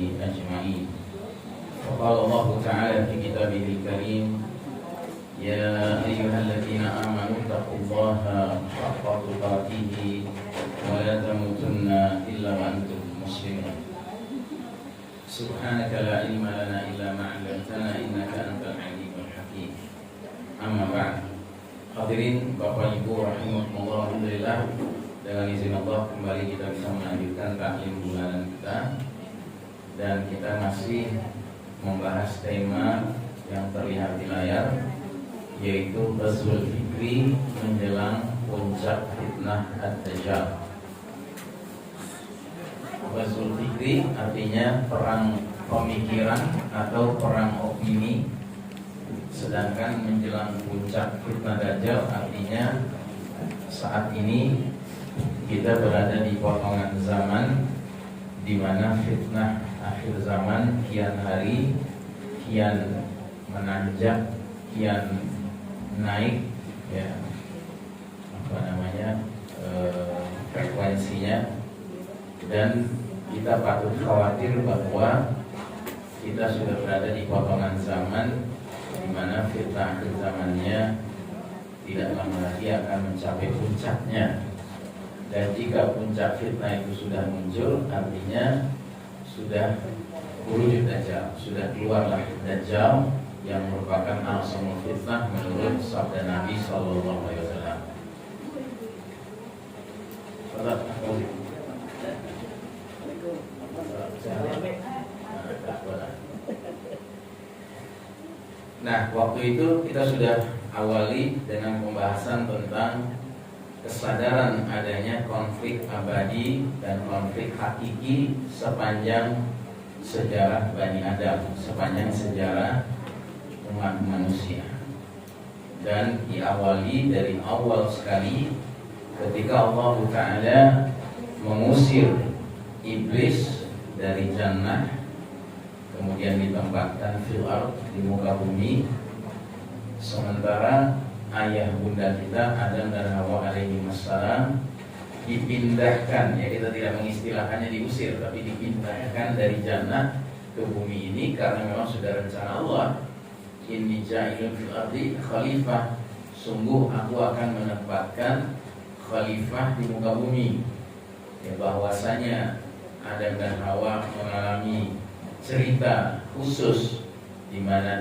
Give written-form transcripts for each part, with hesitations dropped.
أجمعين. وقال الله تعالى في كتابه الكريم: يا أيها الذين آمنوا اتقوا الله حق تقاته ولا تموتن إلا وأنتم مسلمون. سبحانك لا علم لنا إلا ما علمتنا إنك أنت العليم الحكيم. Amma ba'd. Hadirin Bapak Ibu rahimakumullah, alhamdulillah, dengan izin Allah kembali kita bisa melanjutkan taklim bulanan kita, dan kita masih membahas tema yang terlihat di layar, yaitu Ghazwul Fikri menjelang puncak fitnah Ad-Dajjal. Ghazwul Fikri artinya perang pemikiran atau perang opini, sedangkan menjelang puncak fitnah Dajjal artinya saat ini kita berada di potongan zaman di mana fitnah akhir zaman kian hari kian menanjak, kian naik, ya, frekuensinya, dan kita patut khawatir bahwa kita sudah berada di potongan zaman di mana fitnah akhir zamannya tidak lama lagi akan mencapai puncaknya. Dan jika puncak fitnah itu sudah muncul, artinya sudah wujud Dajjal, sudah keluarlah Dajjal yang merupakan a'zamul fitnah menurut sabda Nabi sallallahu alaihi wasallam. Nah, waktu itu kita sudah awali dengan pembahasan tentang kesadaran adanya konflik abadi dan konflik hakiki sepanjang sejarah Bani Adam, sepanjang sejarah umat manusia. Dan diawali dari awal sekali ketika Allah Ta'ala mengusir iblis dari jannah, kemudian ditempatkan fil ardh, di muka bumi, sementara ayah bunda kita Adam dan Hawa alaihi wassalam dipindahkan, ya, kita tidak mengistilahkannya diusir, tapi dipindahkan dari jannah ke bumi ini karena memang sudah rencana Allah, inni ja'ilun fil ardi khalifah, sungguh aku akan menempatkan khalifah di muka bumi. Ya, bahwasanya Adam dan Hawa mengalami cerita khusus di mana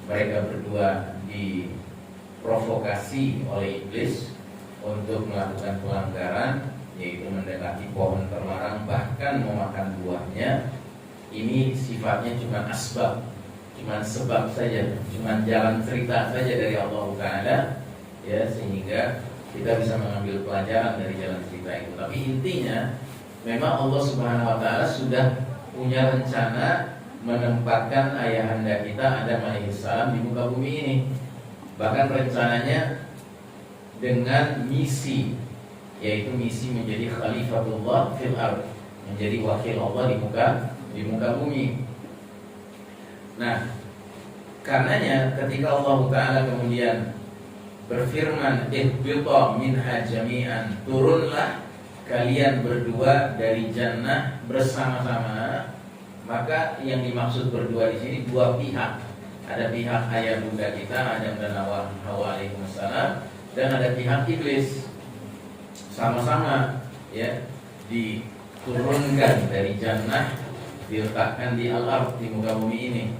mereka berdua diprovokasi oleh iblis untuk melakukan pelanggaran, yaitu mendekati pohon terlarang bahkan memakan buahnya. Ini sifatnya cuma asbab, cuma sebab saja, cuma jalan cerita saja dari Allah Ta'ala, ya, sehingga kita bisa mengambil pelajaran dari jalan cerita itu. Tapi intinya memang Allah Subhanahu wa Ta'ala sudah punya rencana menempatkan ayahanda kita Adam alaihissalam di muka bumi ini. Bahkan rencananya dengan misi, yaitu misi menjadi khalifatullah fil ardh, menjadi wakil Allah di muka bumi. Nah, karenanya ketika Allah Ta'ala kemudian berfirman, ihbita minha jami'an, turunlah kalian berdua dari jannah bersama-sama, maka yang dimaksud berdua di sini dua pihak. Ada pihak ayah bunda kita Adam dan Hawa alaihi wassalam, dan ada pihak iblis. Sama-sama, ya, diturunkan dari jannah, diletakkan di al-ardh, di muka bumi ini.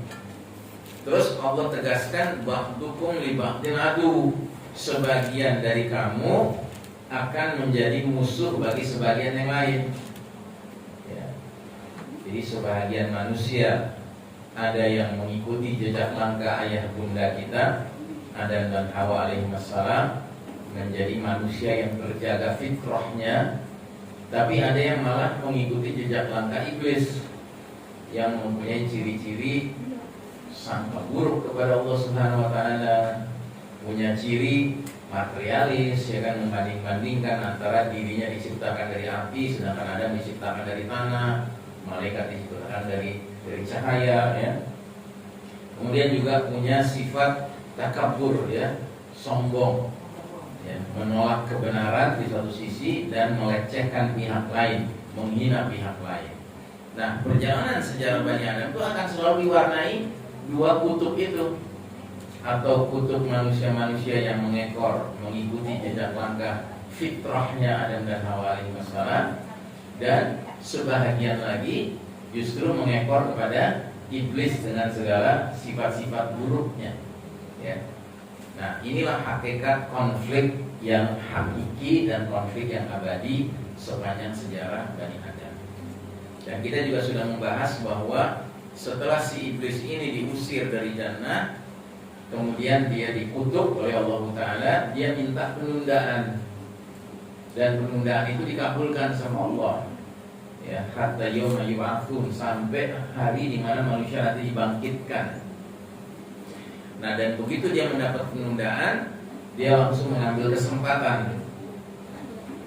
Terus Allah tegaskan, ba'dukum li ba'din adu, sebagian dari kamu akan menjadi musuh bagi sebagian yang lain, ya. Jadi sebagian manusia ada yang mengikuti jejak langkah ayah bunda kita Adam dan Hawa alaihi wassalam, menjadi manusia yang terjaga fitrahnya. Tapi ada yang malah mengikuti jejak langkah iblis yang mempunyai ciri-ciri sangka buruk kepada Allah Subhanahu wa Ta'ala, punya ciri materialis, ya kan, membanding-bandingkan antara dirinya diciptakan dari api sedangkan Adam diciptakan dari tanah, malaikat diciptakan dari cahaya, ya. Kemudian juga punya sifat takabur, ya, sombong, ya, menolak kebenaran di satu sisi dan melecehkan pihak lain, menghina pihak lain. Nah, perjalanan sejarah Bani Adam itu akan selalu diwarnai dua kutub itu, atau kutub manusia-manusia yang mengekor, mengikuti jejak langkah fitrahnya Adam dan Hawa alaihissalam, dan sebahagian lagi justru mengekor kepada iblis dengan segala sifat-sifat buruknya. Ya. Nah, inilah hakikat konflik yang hakiki dan konflik yang abadi sepanjang sejarah Bani Adam. Dan kita juga sudah membahas bahwa setelah si iblis ini diusir dari jannah, kemudian dia dikutuk oleh Allah Ta'ala, dia minta penundaan, dan penundaan itu dikabulkan sama Allah. Ya, hatta yauma yub'atsun, sampai hari di mana manusia nanti dibangkitkan. Nah, dan begitu dia mendapat penundaan, dia langsung mengambil kesempatan.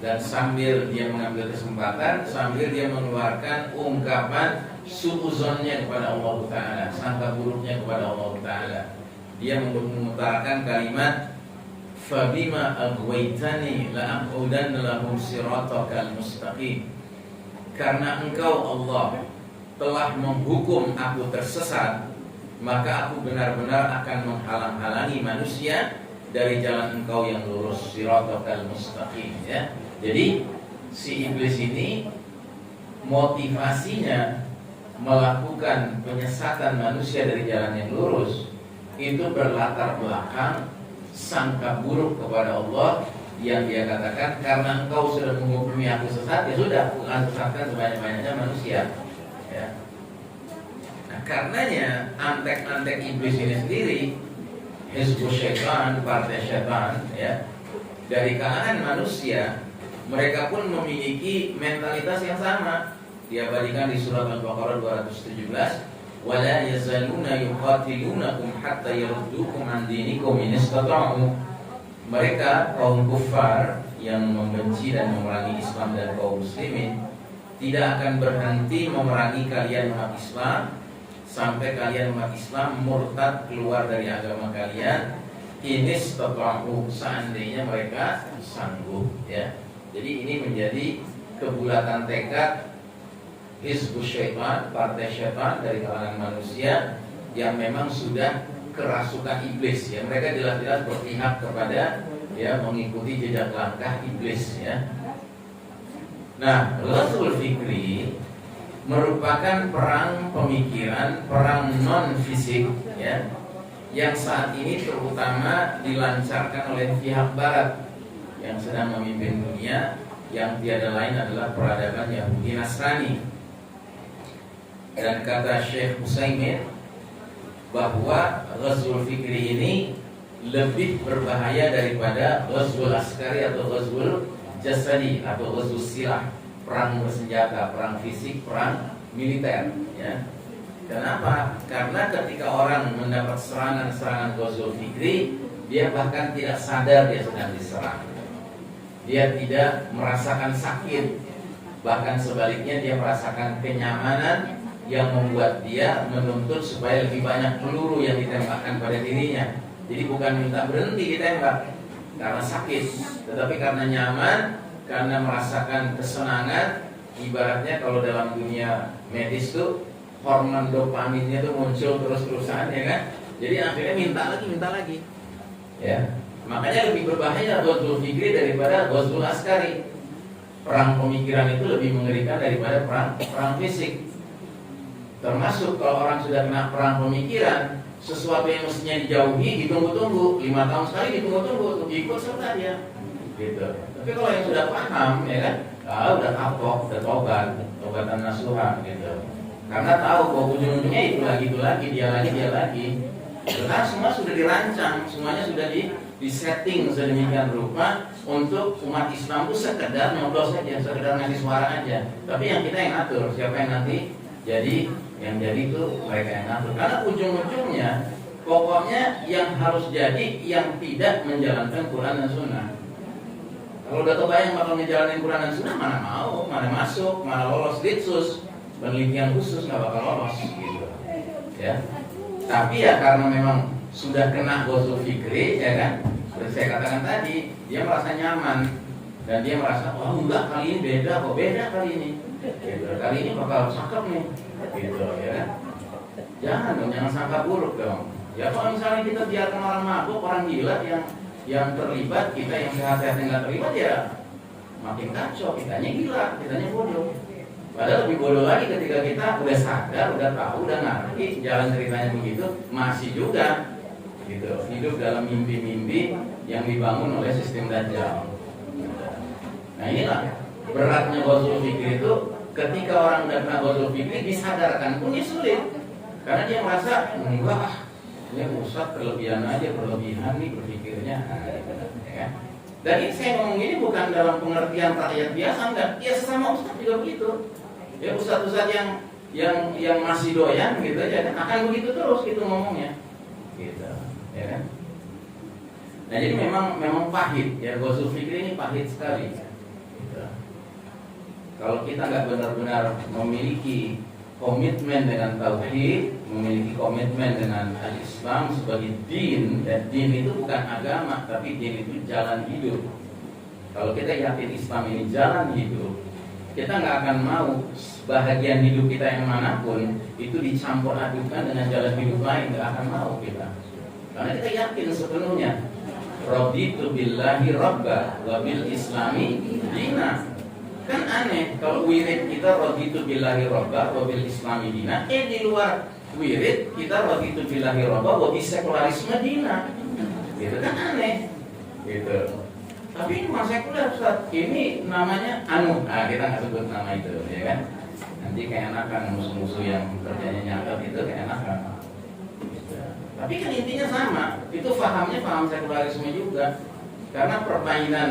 Dan sambil dia mengambil kesempatan, sambil dia mengeluarkan ungkapan suuzonnya kepada Allah Ta'ala, sangka buruknya kepada Allah Ta'ala, dia mengutarakan kalimat fabima aghwaytani la'aqudanna lahum siratakal mustaqim. Karena engkau Allah telah menghukum aku tersesat, maka aku benar-benar akan menghalang-halangi manusia dari jalan engkau yang lurus, siratakal mustaqim. Ya. Jadi si iblis ini motivasinya melakukan penyesatan manusia dari jalan yang lurus itu berlatar belakang sangka buruk kepada Allah, yang dia katakan, karena engkau sudah menghukumi aku sesat, ya sudah, aku akan sesatkan sebanyak-banyaknya manusia. Ya. Nah, karenanya antek-antek iblis ini sendiri, Hizbus Syaitan, partai syaitan, ya, dari kalangan manusia, mereka pun memiliki mentalitas yang sama. Diabadikan di surat Al-Baqarah 217, wala yazaluna yuqatilunakum hatta yaruddukum an dinikum in istata'u. Mereka kaum kufar yang membenci dan memerangi Islam dan kaum muslimin tidak akan berhenti memerangi kalian umat Islam sampai kalian umat Islam murtad keluar dari agama kalian, in istata'u, seandainya mereka sanggup. Ya. Jadi ini menjadi kebulatan tekad Hizbus Syaitan, partai syaitan dari kalangan manusia yang memang sudah kerasukan iblis. Ya, mereka jelas-jelas berpihak kepada, ya, mengikuti jejak langkah iblis. Ya. Nah, Ghazwul Fikri merupakan perang pemikiran, perang non fisik, ya, yang saat ini terutama dilancarkan oleh pihak Barat yang sedang memimpin dunia, yang tiada lain adalah peradaban Yahudi Nasrani. Dan kata Syekh Utsaimin bahwa Ghazwul Fikri ini lebih berbahaya daripada Ghazwul Askari atau Ghazwul Jasadi atau Ghazwul Silah, perang bersenjata, perang fisik, perang militer. Ya. Kenapa? Karena ketika orang mendapat serangan-serangan Ghazwul Fikri, dia bahkan tidak sadar dia sedang diserang. Dia tidak merasakan sakit, bahkan sebaliknya dia merasakan kenyamanan yang membuat dia menuntut supaya lebih banyak peluru yang ditembakkan pada dirinya. Jadi bukan minta berhenti ditembak karena sakit, tetapi karena nyaman, karena merasakan kesenangan. Ibaratnya kalau dalam dunia medis tuh hormon dopaminnya tuh muncul terus-terusan, ya kan? Jadi akhirnya minta lagi, ya. Makanya lebih berbahaya Ghazwul Fikri daripada Ghazwul Askari. Perang pemikiran itu lebih mengerikan daripada perang fisik. Termasuk kalau orang sudah kena perang pemikiran, sesuatu yang mestinya dijauhi ditunggu-tunggu, 5 tahun sekali ditunggu-tunggu untuk ikut serta dia. Gitu. Tapi kalau yang sudah paham, ya kan, udah kapok, udah tobatan nasuha, gitu. Karena tahu bahwa ujung-ujungnya itu lagi, dia lagi. Karena semua sudah dirancang, semuanya sudah disetting sedemikian rupa untuk umat Islam itu sekedar nyoblos saja, sekedar ngasih suara aja. Tapi yang kita yang atur, siapa yang nanti jadi, yang jadi itu mereka yang atur. Karena ujung-ujungnya, pokoknya yang harus jadi yang tidak menjalankan Quran dan Sunnah. Kalau udah kebayang bakal ngejalanin Quran dan Sunnah, mana mau, mana masuk, mana lolos litsus, penelitian khusus nggak bakal lolos, gitu. Ya. Tapi ya karena memang sudah kena Ghazwul Fikri, ya kan, seperti saya katakan tadi, dia merasa nyaman dan dia merasa, oh enggak, kali ini beda kok, beda kali ini, gitu. Kali ini bakal cakep nih, gitu ya kan? Jangan dong, jangan sangka buruk dong. Ya kalau misalnya kita biarkan orang mabuk, orang gila yang terlibat, kita yang sehat-sehat nggak terlibat, ya makin kacau, kitanya gila, kitanya bodoh. Padahal lebih bodoh lagi ketika kita udah sadar, udah tahu, udah ngerti jalan ceritanya begitu, masih juga gitu hidup dalam mimpi-mimpi yang dibangun oleh sistem Dajjal. Nah inilah beratnya ghazwul fikri itu, ketika orang udah kena ghazwul fikri disadarkan pun dia sulit, karena dia merasa enggak, ini Ustaz berlebihan aja, berlebihan nih berpikirnya, ya. Dan ini saya ngomong ini bukan dalam pengertian rakyat biasa, enggak, ya sesama Ustaz juga begitu. Ya Ustaz-Ustaz yang masih doyan gitu aja kan, akan begitu terus gitu ngomongnya, gitu, ya kan? Nah jadi memang pahit ya, ghazwul fikri ini pahit sekali. Kalau kita nggak benar-benar memiliki komitmen dengan tauhid, memiliki komitmen dengan al-Islam sebagai din, dan din itu bukan agama, tapi din itu jalan hidup. Kalau kita yakin Islam ini jalan hidup, kita nggak akan mau bahagian hidup kita yang manapun itu dicampur adukan dengan jalan hidup lain, nggak akan mau kita. Karena kita yakin sepenuhnya, raditu billahi rabba wa bil islami dina. Kan aneh kalau wirid kita raditu billahi rabba wa bil islami dina, di luar wirid kita raditu billahi rabba wa bis sekularisme dina. Gitu kan aneh. Gitu. Tapi ini masa sekuler Ustaz. Ini namanya kita nggak sebut nama itu, ya kan? Nanti kayak enakan musuh-musuh yang kerjanya nyakap itu kayak enakan. Gitu. Tapi kan intinya sama. Itu paham sekularisme juga. Karena permainan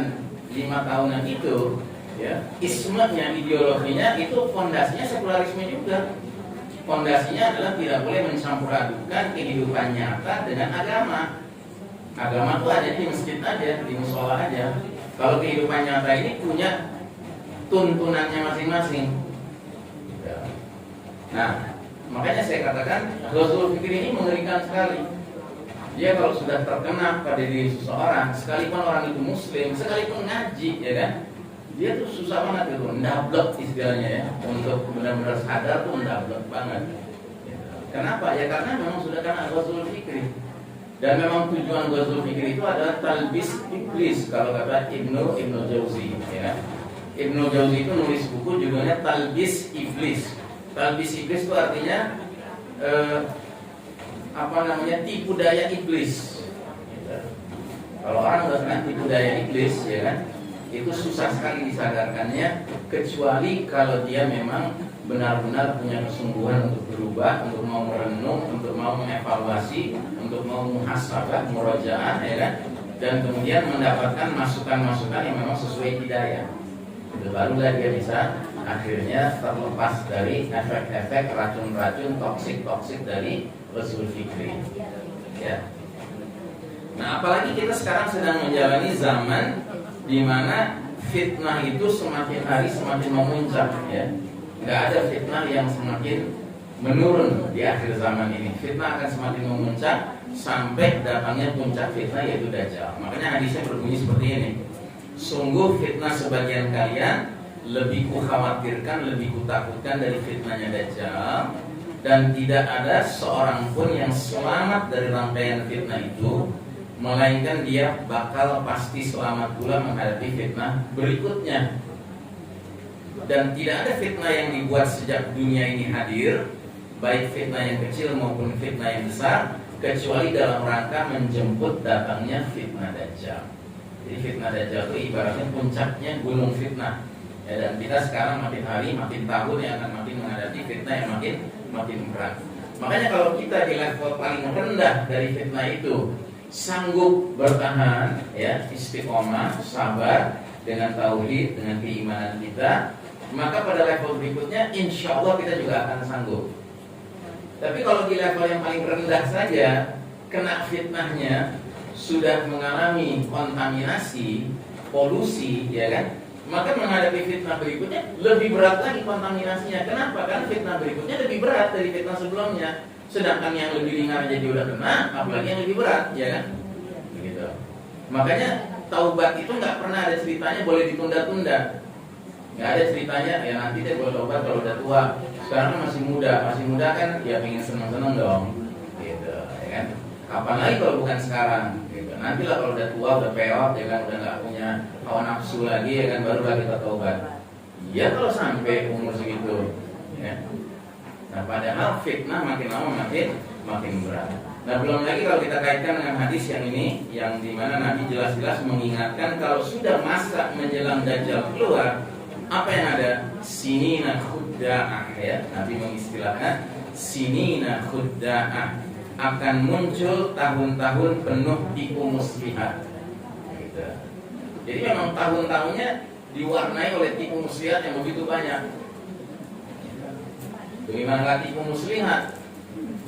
5 tahunan itu, ya, ismenya, ideologinya itu fondasinya sekularisme juga. Fondasinya adalah tidak boleh mencampur adukan kehidupan nyata dengan agama. Agama itu ada di masjid aja, di musola aja. Kalau kehidupan nyata ini punya tuntunannya masing-masing. Nah, makanya saya katakan ghazwul fikri ini mengerikan sekali. Dia kalau sudah terkena pada diri seseorang, sekalipun orang itu muslim, sekalipun ngaji, ya kan? Dia tuh susah banget itu, ndablek istilahnya ya, untuk benar-benar sadar tuh ndablek banget. Kenapa? Ya karena memang sudah kena ghazwul fikri. Dan memang tujuan ghazwul fikri itu adalah talbis iblis, kalau kata Ibnu Jauzi, ya. Ibnu Jauzi itu nulis buku judulnya Talbis Iblis. Talbis iblis itu artinya tipu daya iblis. Kalau orang udah kena tipu daya iblis, ya kan, itu susah sekali disadarkannya, kecuali kalau dia memang benar-benar punya kesungguhan untuk berubah, untuk mau merenung, untuk mau mengevaluasi, untuk mau muhasabah, murajaah, ya kan, dan kemudian mendapatkan masukan-masukan yang memang sesuai hidayah. Itu barulah dia bisa akhirnya terlepas dari efek-efek racun-racun toksik dari ghazwul fikri. Ya. Nah, apalagi kita sekarang sedang menjalani zaman di mana fitnah itu semakin hari semakin memuncak, ya. Nggak ada fitnah yang semakin menurun di akhir zaman ini. Fitnah akan semakin memuncak sampai datangnya puncak fitnah, yaitu Dajjal. Makanya hadisnya berbunyi seperti ini: sungguh fitnah sebagian kalian lebih kukhawatirkan, lebih kutakutkan dari fitnahnya Dajjal, dan tidak ada seorang pun yang selamat dari rangkaian fitnah itu, melainkan dia bakal pasti selamat pula menghadapi fitnah berikutnya. Dan tidak ada fitnah yang dibuat sejak dunia ini hadir, baik fitnah yang kecil maupun fitnah yang besar, kecuali dalam rangka menjemput datangnya fitnah Dajjal. Jadi fitnah Dajjal itu ibaratnya puncaknya gunung fitnah, ya, dan kita sekarang makin hari makin tahun yang akan makin menghadapi fitnah yang makin berat. Makanya kalau kita di level paling rendah dari fitnah itu sanggup bertahan, ya, istiqomah, sabar dengan tauhid, dengan keimanan kita, maka pada level berikutnya insya Allah kita juga akan sanggup. Tapi kalau di level yang paling rendah saja, kena fitnahnya sudah mengalami kontaminasi, polusi, ya kan, maka menghadapi fitnah berikutnya lebih berat lagi kontaminasinya. Kenapa? Karena fitnah berikutnya lebih berat dari fitnah sebelumnya. Sedangkan yang lebih ringan jadi udah kena, apalagi yang lebih berat, ya kan? Begitu. Makanya taubat itu nggak pernah ada ceritanya boleh ditunda-tunda. Nggak ada ceritanya ya nanti deh boleh taubat kalau udah tua. Sekarang kan masih muda kan ya pengen seneng-seneng dong, gitu, ya kan? Kapan lagi kalau bukan sekarang, gitu. Nanti lah kalau udah tua, udah peot, ya kan, udah nggak punya hawa nafsu lagi, ya kan, barulah kita taubat. Iya kalau sampai umur segitu, ya. Nah padahal fitnah makin lama makin berat. Nah belum lagi kalau kita kaitkan dengan hadis yang ini, yang dimana Nabi jelas-jelas mengingatkan kalau sudah masa menjelang Dajjal keluar, apa yang ada? Sinina khudda'ah, ya. Nabi mengistilahkan sinina khudda'ah, akan muncul tahun-tahun penuh tipu muslihat, gitu. Jadi memang tahun-tahunnya diwarnai oleh tipu muslihat yang begitu banyak. Bagaimana nggak tipu muslihat?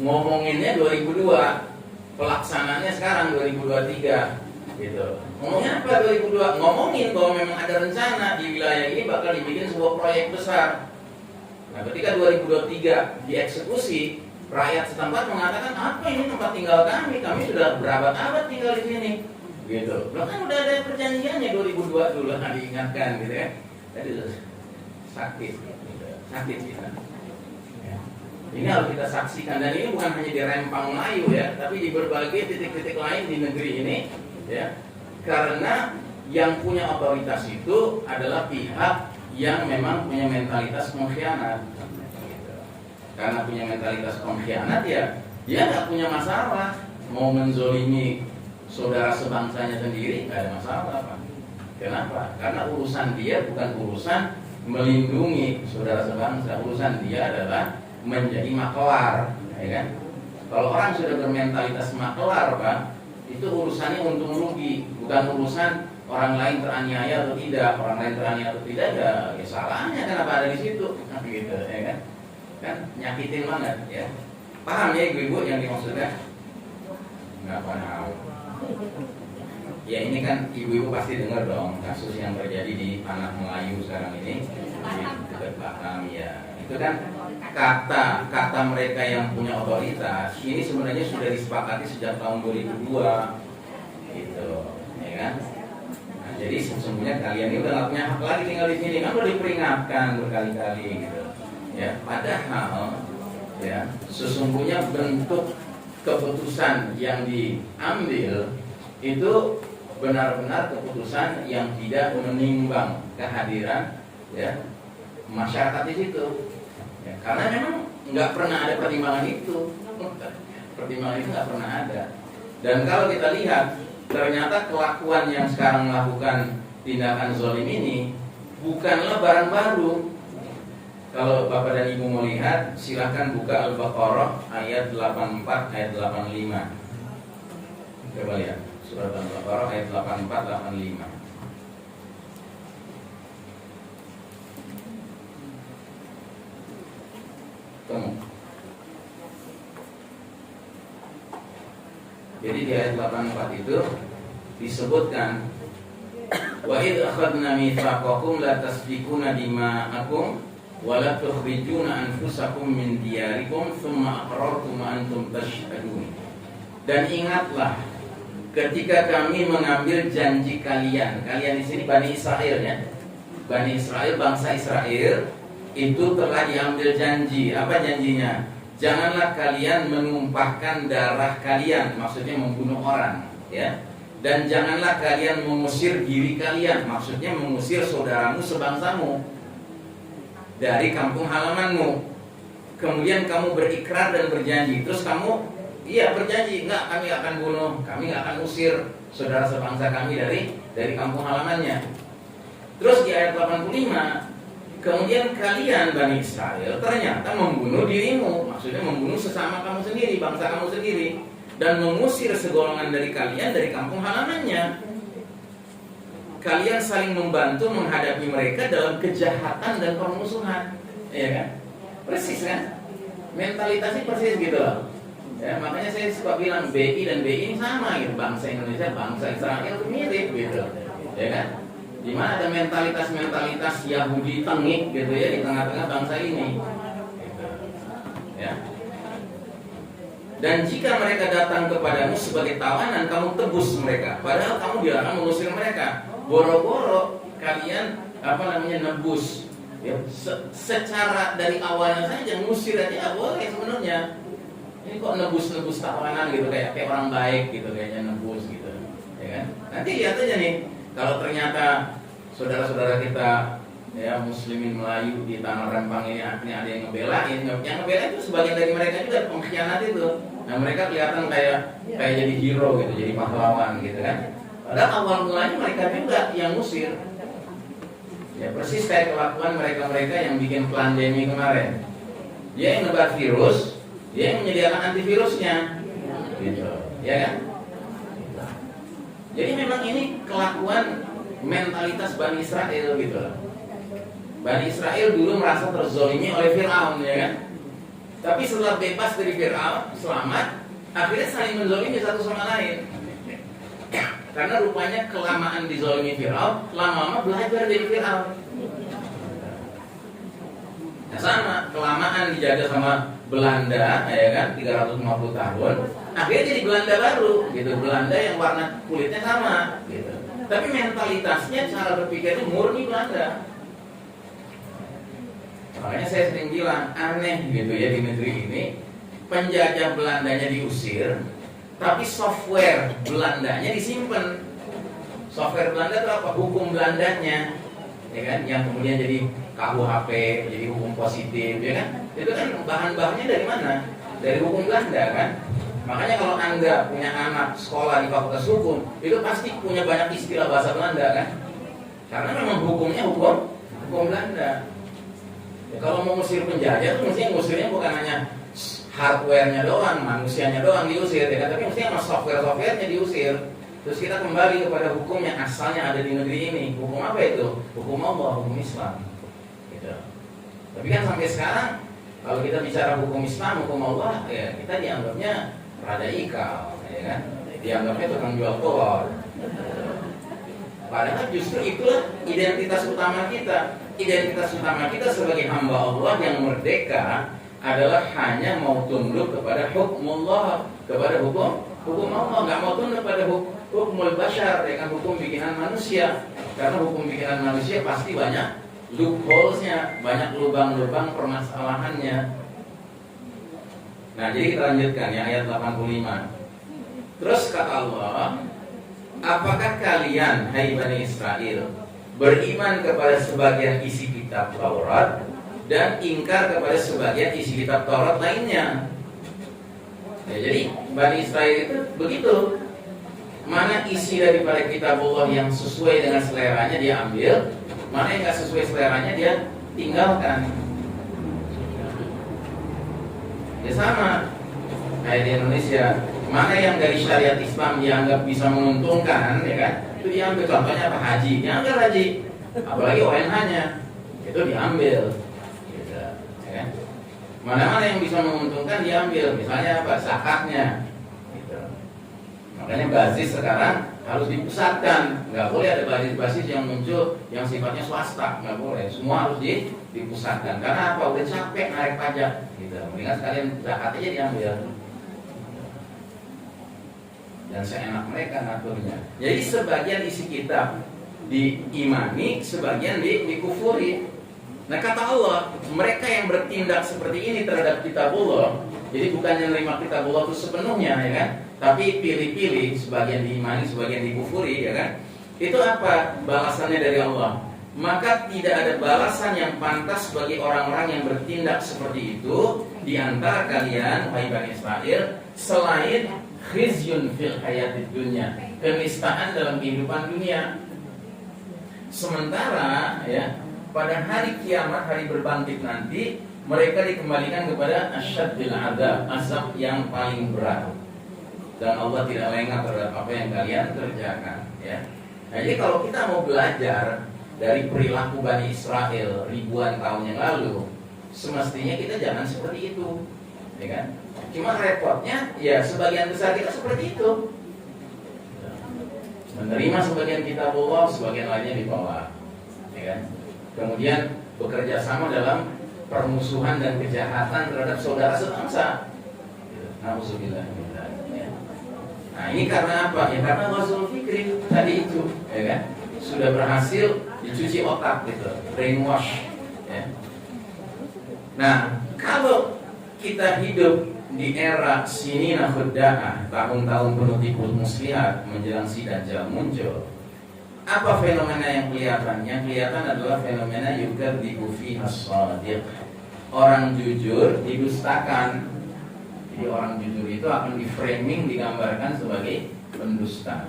Ngomonginnya 2002, pelaksananya sekarang 2023, gitu. Ngomongin apa 2002? Ngomongin bahwa memang ada rencana di wilayah ini bakal dibikin sebuah proyek besar. Nah, ketika 2023 dieksekusi, rakyat setempat mengatakan apa ini tempat tinggal kami sudah berabad-abad tinggal di sini, gitu. Bahkan udah ada perjanjiannya 2002 dulu, diingatkan, gitu ya. Jadi sakit, gitu. Sakit kita. Ini harus kita saksikan, dan ini bukan hanya di Rempang Melayu ya, tapi di berbagai titik-titik lain di negeri ini ya. Karena yang punya otoritas itu adalah pihak yang memang punya mentalitas pengkhianat. Karena punya mentalitas pengkhianat ya, dia nggak punya masalah mau menzolimi saudara sebangsanya sendiri, nggak ada masalah Pak. Kenapa? Karena urusan dia bukan urusan melindungi saudara sebangsa, urusan dia adalah menjadi maklar, ya kan? Kalau orang sudah bermentalitas maklar, Pak, itu urusannya untung rugi, bukan urusan orang lain teraniaya atau tidak. Orang lain teraniaya atau tidak, ya salahnya kenapa ada di situ, gitu, ya kan? Kan nyakitin banget, ya. Paham ya ibu-ibu yang dimaksudkan? Nggak paham. Ya ini kan ibu-ibu pasti dengar dong kasus yang terjadi di Anak Melayu sekarang ini di dekat Batam, ya. Itu kan kata mereka yang punya otoritas ini sebenarnya sudah disepakati sejak tahun 2002, gitu, ya kan? Nah, jadi sesungguhnya kalian ini udah nggak punya hak lagi tinggal di sini, kan udah diperingatkan berkali-kali, gitu, ya. Padahal, ya, sesungguhnya bentuk keputusan yang diambil itu benar-benar keputusan yang tidak menimbang kehadiran, ya, masyarakat di situ. Ya, karena memang nggak pernah ada pertimbangan itu, nggak pernah ada. Dan kalau kita lihat, ternyata kelakuan yang sekarang melakukan tindakan zalim ini bukanlah barang baru. Kalau Bapak dan Ibu mau lihat, silahkan buka Al-Baqarah ayat 84, ayat 85. Coba lihat surat Al-Baqarah ayat 84, 85. Jadi di ayat 84 itu disebutkan wa id akhadna mitsaqakum la tasfikuna dima'akum wa la tukhrijuna anfusakum min diyarikum thumma aqrartum antum tashhadun. Dan ingatlah ketika kami mengambil janji kalian di sini Bani Israel, ya. Bani Israel, bangsa Israel itu telah diambil janji. Apa janjinya? Janganlah kalian menumpahkan darah kalian, maksudnya membunuh orang, ya. Dan janganlah kalian mengusir diri kalian, maksudnya mengusir saudaramu sebangsamu dari kampung halamanmu. Kemudian kamu berikrar dan berjanji. Terus kamu berjanji, enggak, kami akan bunuh, kami enggak akan usir saudara sebangsa kami dari kampung halamannya. Terus di ayat 85, kemudian kalian Bani Israel ternyata membunuh dirimu, maksudnya membunuh sesama kamu sendiri, bangsa kamu sendiri, dan mengusir segolongan dari kalian dari kampung halamannya. Kalian saling membantu menghadapi mereka dalam kejahatan dan permusuhan, ya kan? Persis kan? Mentalitasnya persis gitu loh. Ya, makanya saya suka bilang BI dan BI ini sama gitu, bangsa Indonesia, bangsa Israel itu mirip gitu, ya kan? Di mana ada mentalitas Yahudi tengik gitu ya di tengah-tengah bangsa ini, gitu. Ya. Dan jika mereka datang kepadamu sebagai tawanan, kamu tebus mereka. Padahal kamu dilarang mengusir mereka. Boro-boro kalian nebus. Ya, secara dari awalnya saja ngusir aja boleh sebenarnya. Ini kok nebus tawanan gitu kayak orang baik gitu kayaknya nebus gitu, ya kan? Nanti lihat aja nih, kalau ternyata saudara-saudara kita ya muslimin Melayu di tanah Rempang ini ada yang ngebelain, yang ngebelain itu sebagian dari mereka juga pengkhianat itu. Nah mereka kelihatan kayak jadi hero gitu, jadi pahlawan gitu kan. Padahal awal mulanya mereka juga yang ngusir. Ya persis kayak kelakuan mereka-mereka yang bikin pandemi kemarin. Dia yang nebar virus, dia yang menyediakan antivirusnya, gitu, ya kan? Jadi memang ini kelakuan mentalitas Bani Israel gitu loh. Bani Israel dulu merasa terzolimi oleh Fir'aun, ya kan? Tapi setelah bebas dari Fir'aun, selamat, akhirnya saling menzolimi satu sama lain. Karena rupanya kelamaan dizolimi Fir'aun, lama-lama belajar dari Fir'aun. Nah sama, kelamaan dijaga sama Belanda, ya kan, 350 tahun, akhirnya jadi Belanda baru, gitu. Belanda yang warna kulitnya sama, gitu. Tapi mentalitasnya, cara berpikirnya murni Belanda. Makanya saya sering bilang aneh gitu ya di negeri ini, penjajah Belandanya diusir, tapi software Belandanya disimpan. Software Belanda itu apa? Hukum Belandanya, ya kan? Yang kemudian jadi KUHP, jadi hukum positif, ya kan? Itu kan bahan-bahannya dari mana? Dari hukum Belanda kan? Makanya kalau Anda punya anak sekolah di fakultas hukum, itu pasti punya banyak istilah bahasa Belanda kan? Karena memang hukumnya hukum Belanda. Ya, kalau mau ngusir penjajah itu mestinya ngusirnya bukan hanya hardware-nya doang, manusianya doang diusir, ya kan? Tapi mestinya sama software-software-nya diusir. Terus kita kembali kepada hukum yang asalnya ada di negeri ini. Hukum apa itu? Hukum Allah, hukum Islam. Gitu. Tapi kan sampai sekarang kalau kita bicara hukum Islam, hukum Allah, ya kita dianggapnya rada ikal, ya kan? Dianggapnya tukang jual telur. Padahal justru itulah identitas utama kita. Identitas utama kita sebagai hamba Allah yang merdeka adalah hanya mau tunduk kepada hukum Allah, kepada hukum Allah, nggak mau tunduk pada hukum al-bashar, ya kan, hukum bikinan manusia. Karena hukum bikinan manusia pasti banyak loopholes-nya, banyak lubang-lubang permasalahannya. Nah, jadi kita lanjutkan ya ayat 85. Terus kata Allah, apakah kalian, hai Bani Israel, beriman kepada sebagian isi kitab Taurat dan ingkar kepada sebagian isi kitab Taurat lainnya? Ya, jadi Bani Israel itu begitu. Mana isi daripada kitab Allah yang sesuai dengan seleranya dia ambil, mana yang nggak sesuai seleranya dia tinggalkan. Ya sama kayak di Indonesia, mana yang dari syariat Islam dianggap bisa menguntungkan, ya kan, itu diambil. Contohnya apa? Haji, diambil haji, apalagi ONH-nya itu diambil, gitu, ya kan? Mana-mana yang bisa menguntungkan diambil, misalnya apa? Zakatnya, gitu. Makanya basis sekarang harus dipusatkan, nggak boleh ada basis-basis yang muncul yang sifatnya swasta, nggak boleh. Semua harus dipusatkan. Karena apa? Udah capek narik pajak, gitu. Mendingan sekalian zakat aja diambil. Dan seenak mereka ngaturnya. Jadi sebagian isi kitab diimani, sebagian dikufuri. Nah kata Allah, mereka yang bertindak seperti ini terhadap kitabullah, jadi bukannya menerima kitabullah itu sepenuhnya, ya kan? Tapi pilih-pilih, sebagian diimani, sebagian dikufuri, ya kan? Itu apa balasannya dari Allah? Maka tidak ada balasan yang pantas bagi orang-orang yang bertindak seperti itu di antara kalian, wahai Bani Israel, selain khizyun fil hayatid dunya, kenistaan dalam kehidupan dunia. Sementara ya pada hari kiamat, hari berbangkit nanti, mereka dikembalikan kepada asyaddil adab, azab yang paling berat. Dan Allah tidak lengah terhadap apa yang kalian kerjakan, ya. Nah, jadi kalau kita mau belajar dari perilaku Bani Israel ribuan tahun yang lalu, semestinya kita jangan seperti itu, ya kan? Cuma repotnya, ya sebagian besar kita seperti itu, menerima sebagian kitab Allah, sebagian lainnya ditolak, ya kan? Kemudian bekerja sama dalam permusuhan dan kejahatan terhadap saudara sebangsa. Nauzubillah min dzalik, ya. Nah ini karena apa? Ya karena ghazwul fikri tadi itu, ya kan? Sudah berhasil dicuci otak gitu, brainwash, ya. Nah kalau kita hidup di era sinina khudda'ah, tahun-tahun penuh tipu muslihat menjelang si Dajjal muncul, apa fenomena yang kelihatan? Yang kelihatan adalah fenomena yukadzibu fiha as-shadiq. Orang jujur didustakan. Jadi orang jujur itu akan di-framing, digambarkan sebagai pendusta.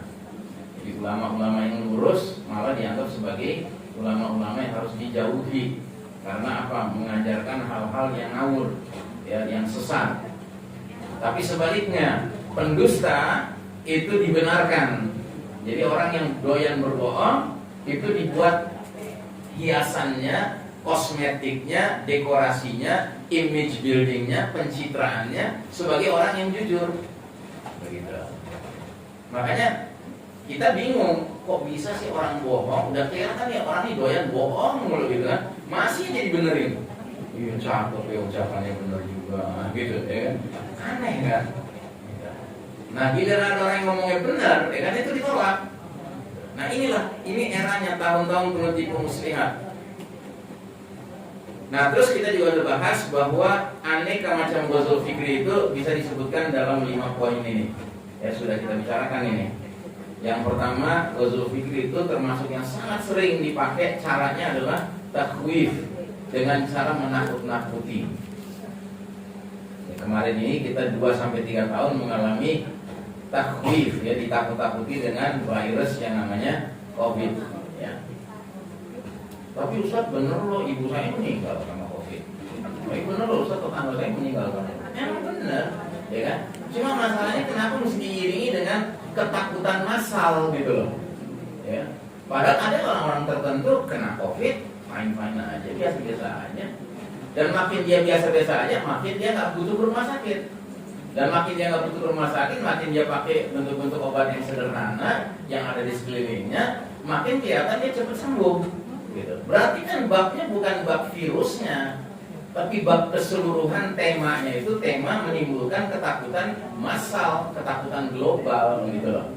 Jadi ulama-ulama yang lurus malah dianggap sebagai ulama-ulama yang harus dijauhi. Karena apa? Mengajarkan hal-hal yang ngawur, ya, yang sesat. Tapi sebaliknya, pendusta itu dibenarkan. Jadi orang yang doyan berbohong itu dibuat hiasannya, kosmetiknya, dekorasinya, image buildingnya, pencitraannya sebagai orang yang jujur. Begitu. Makanya kita bingung, kok bisa sih orang bohong? Udah kelihatan ya orang ini doyan bohong mulu gitu kan, masih jadi benerin. Iya cakep ya, ucapannya bener juga, gitu ya kan? Aneh kan? Nah giliran orang yang ngomongnya benar, ya kan, itu ditolak. Nah ini eranya tahun-tahun penuh tipu muslihat. Nah terus kita juga udah bahas bahwa aneka macam ghazwul fikri itu bisa disebutkan dalam 5 poin ini. Ya sudah kita bicarakan ini. Yang pertama, ghazwul fikri itu termasuk yang sangat sering dipakai, caranya adalah takhwif, dengan cara menakut-nakuti. Ya, kemarin ini kita 2-3 tahun mengalami takhwif, ya, ditakut-takuti dengan virus yang namanya COVID, ya. Tapi Ustaz bener loh, ibu saya meninggal karena COVID. Tapi bener loh Ustaz, tetangga saya meninggal karena COVID. Emang bener, ya kan? Cuma masalahnya kenapa mesti diiringi dengan ketakutan massal gitu loh, ya. Padahal ada orang-orang tertentu kena COVID fine-fine aja, biasa-biasa aja. Dan makin dia biasa-biasa aja, makin dia nggak butuh ke rumah sakit. Dan makin dia nggak butuh ke rumah sakit, makin dia pakai bentuk-bentuk obat yang sederhana yang ada di sekelilingnya, makin kelihatan dia cepat sembuh. Gitu. Berarti kan babnya bukan bab virusnya, tapi bab keseluruhan temanya itu tema menimbulkan ketakutan massal, ketakutan global gitu loh.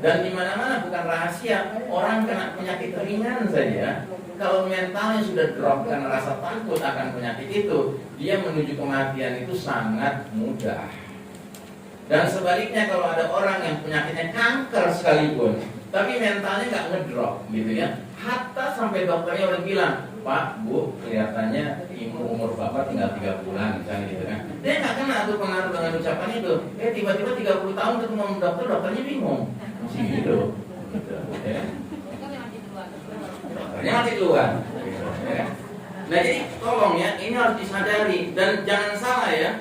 Dan di mana-mana bukan rahasia, orang kena penyakit ringan saja, kalau mentalnya sudah drop karena rasa takut akan penyakit itu, dia menuju kematian itu sangat mudah. Dan sebaliknya kalau ada orang yang penyakitnya kanker sekalipun, tapi mentalnya nggak ngedrop gitu ya, hatta sampai dokternya udah bilang, Pak, Bu, kelihatannya umur Bapak tinggal 3 bulan misalnya gitu kan, dia nggak kena tuh pengaruh dengan ucapan itu. Tiba-tiba 30 tahun ketemu dokter, dokternya bingung, masih gitu, ya. Dokternya mati duluan, ya. Nah jadi tolong ya, ini harus disadari. Dan jangan salah ya,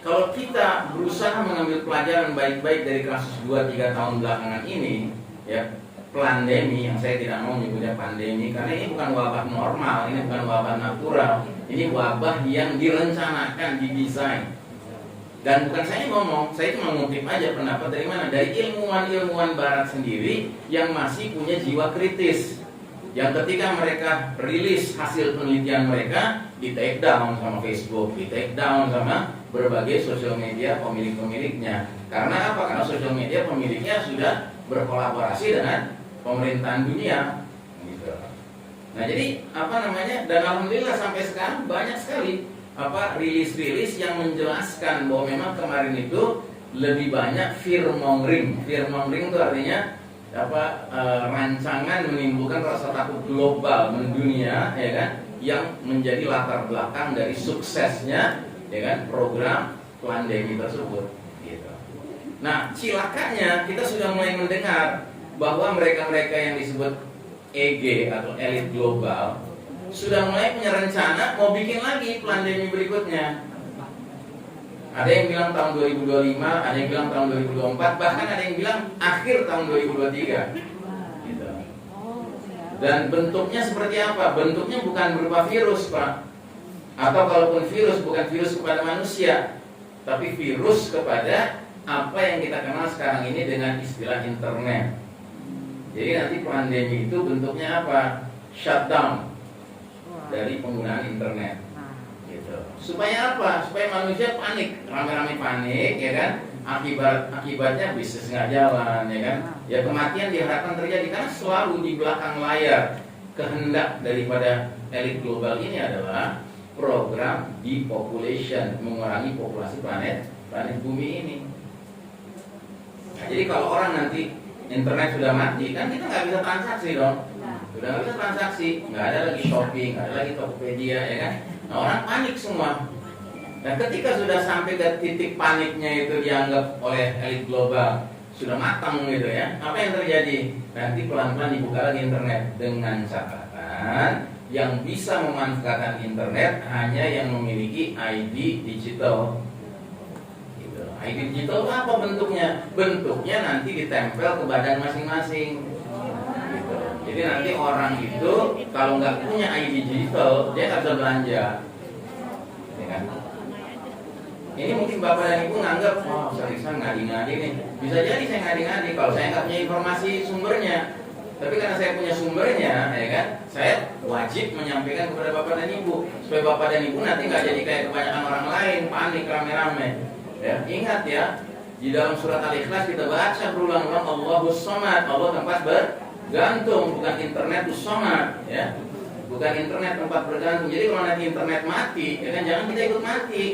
kalau kita berusaha mengambil pelajaran baik-baik dari kasus 2-3 tahun belakangan ini, ya, pandemi, yang saya tidak mau menyebutnya pandemi karena ini bukan wabah normal, ini bukan wabah natural, ini wabah yang direncanakan, didesain. Dan bukan saya ngomong, saya cuma mengutip aja pendapat dari mana? Dari ilmuwan-ilmuwan barat sendiri yang masih punya jiwa kritis, yang ketika mereka rilis hasil penelitian mereka di take down sama Facebook, di take down sama berbagai sosial media pemilik-pemiliknya. Karena apa? Karena sosial media pemiliknya sudah berkolaborasi dengan pemerintahan dunia gitu. Nah jadi dan alhamdulillah sampai sekarang banyak sekali rilis-rilis yang menjelaskan bahwa memang kemarin itu lebih banyak fear-mongering. Fear-mongering itu artinya rancangan menimbulkan rasa takut global mendunia, ya kan, yang menjadi latar belakang dari suksesnya, ya kan, program pandemi tersebut gitu. Nah cilakanya kita sudah mulai mendengar bahwa mereka-mereka yang disebut EG atau elit global sudah mulai punya rencana mau bikin lagi pandemi berikutnya. Ada yang bilang tahun 2025, ada yang bilang tahun 2024, bahkan ada yang bilang akhir tahun 2023 gitu. Dan bentuknya seperti apa? Bentuknya bukan berupa virus, Pak. Atau kalaupun virus, bukan virus kepada manusia, tapi virus kepada apa yang kita kenal sekarang ini dengan istilah internet. Jadi nanti pandemi itu bentuknya apa? Shutdown dari penggunaan internet gitu. Supaya apa? Supaya manusia panik, rame-rame panik, ya kan? Akibatnya bisnis nggak jalan, ya kan? Ya kematian diharapkan terjadi karena selalu di belakang layar kehendak daripada elit global ini adalah program depopulation, mengurangi populasi planet bumi ini. Nah, jadi kalau orang nanti internet sudah mati, kan kita nggak bisa transaksi dong. Sudah nggak bisa transaksi, nggak ada lagi shopping, nggak ada lagi Tokopedia, ya kan? Nah, orang panik semua. Dan ketika sudah sampai ke titik paniknya itu dianggap oleh elit global sudah matang gitu ya, apa yang terjadi? Nanti pelan-pelan dibuka lagi internet dengan catatan yang bisa memanfaatkan internet hanya yang memiliki ID digital. Gitu. ID digital itu apa bentuknya? Bentuknya nanti ditempel ke badan masing-masing. Gitu. Jadi nanti orang itu kalau nggak punya ID digital dia nggak bisa belanja. Ya kan? Ini mungkin Bapak dan Ibu nganggap, oh saya ngadi-ngadi nih. Bisa jadi saya ngadi-ngadi kalau saya nggak punya informasi sumbernya. Tapi karena saya punya sumbernya, ya kan, saya wajib menyampaikan kepada Bapak dan Ibu supaya Bapak dan Ibu nanti nggak jadi kayak kebanyakan orang lain panik rame-rame. Ya, ingat ya, di dalam surat Al-Ikhlas kita baca berulang-ulang Allahus Samad, Allah tempat bergantung, bukan internet Samad, ya. Bukan internet tempat bergantung. Jadi kalau nanti internet mati, ya kan jangan kita ikut mati.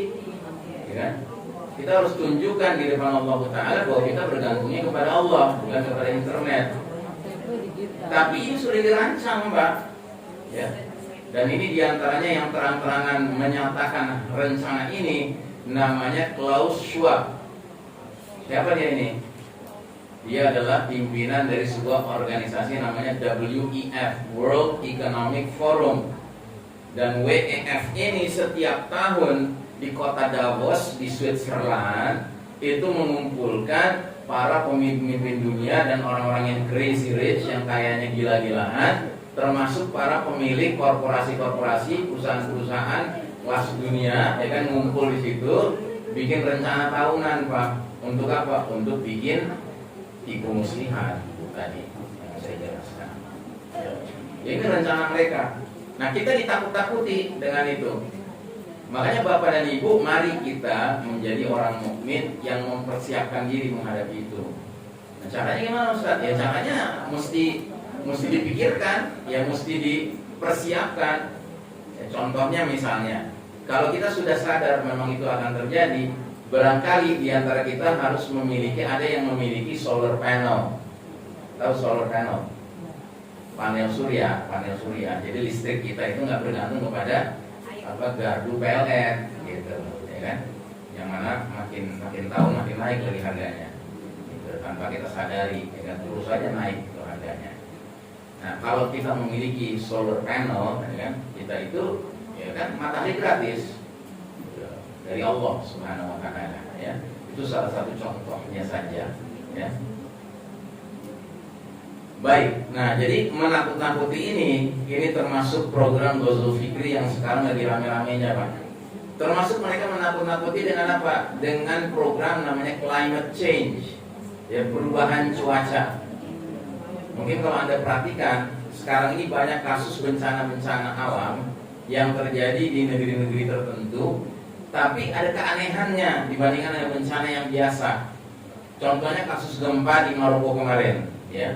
Kan? Kita harus tunjukkan di depan Allah Ta'ala bahwa kita bergantungnya kepada Allah, bukan kepada internet. Tapi ini sudah dirancang, Mbak, ya. Dan ini diantaranya yang terang-terangan menyatakan rencana ini namanya Klaus Schwab. Siapa dia ini? Dia adalah pimpinan dari sebuah organisasi namanya WEF, World Economic Forum. Dan WEF ini setiap tahun di kota Davos di Switzerland itu mengumpulkan para pemimpin dunia dan orang-orang yang crazy rich, yang kayaknya gila-gilaan, termasuk para pemilik korporasi-korporasi, perusahaan-perusahaan kelas dunia, ya kan, ngumpul di situ, bikin rencana tahunan, Pak. Untuk apa? Untuk bikin tipu muslihat tadi yang saya jelaskan. Ini rencana mereka. Nah, kita ditakut-takuti dengan itu. Makanya Bapak dan Ibu, mari kita menjadi orang mukmin yang mempersiapkan diri menghadapi itu. Nah, caranya gimana, Ustaz? Ya caranya mesti dipikirkan, ya mesti dipersiapkan. Ya, contohnya misalnya, kalau kita sudah sadar memang itu akan terjadi, barangkali di antara kita harus memiliki, ada yang memiliki solar panel. Tahu solar panel? Panel surya. Jadi listrik kita itu nggak bergantung kepada gardu PLN gitu, ya kan? Yang mana makin tahun makin naik lagi harganya, gitu, tanpa kita sadari, ya kan? Terus saja naik itu harganya. Nah, kalau kita memiliki solar panel, ya kan? Kita itu, ya kan, matahari gratis gitu, dari Allah Subhanahu Wa Taala, ya. Itu salah satu contohnya saja, ya. Baik, nah jadi menakut-nakuti ini termasuk program Ghazal Fikri yang sekarang lagi rame-ramenya, Pak. Termasuk mereka menakut-nakuti dengan apa? Dengan program namanya climate change, ya, perubahan cuaca. Mungkin kalau Anda perhatikan, sekarang ini banyak kasus bencana-bencana alam yang terjadi di negeri-negeri tertentu, tapi ada keanehannya dibandingkan dengan bencana yang biasa. Contohnya kasus gempa di Maroko kemarin, ya.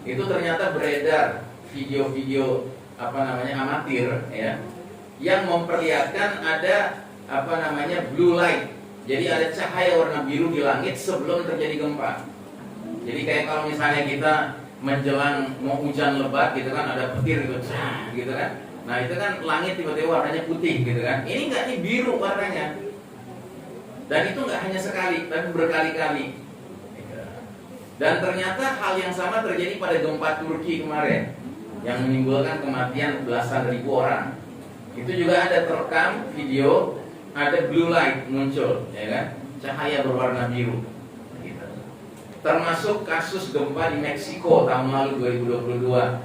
Itu ternyata beredar video-video amatir, ya, yang memperlihatkan ada blue light. Jadi ada cahaya warna biru di langit sebelum terjadi gempa. Jadi kayak kalau misalnya kita menjelang mau hujan lebat gitu kan, ada petir gitu kan. Nah itu kan langit tiba-tiba warnanya putih gitu kan. Ini enggak, ini biru warnanya. Dan itu enggak hanya sekali, tapi berkali-kali. Dan ternyata hal yang sama terjadi pada gempa Turki kemarin yang menimbulkan kematian belasan ribu orang. Itu juga ada terekam video, ada blue light muncul, ya kan, cahaya berwarna biru. Gitu. Termasuk kasus gempa di Meksiko tahun lalu 2022.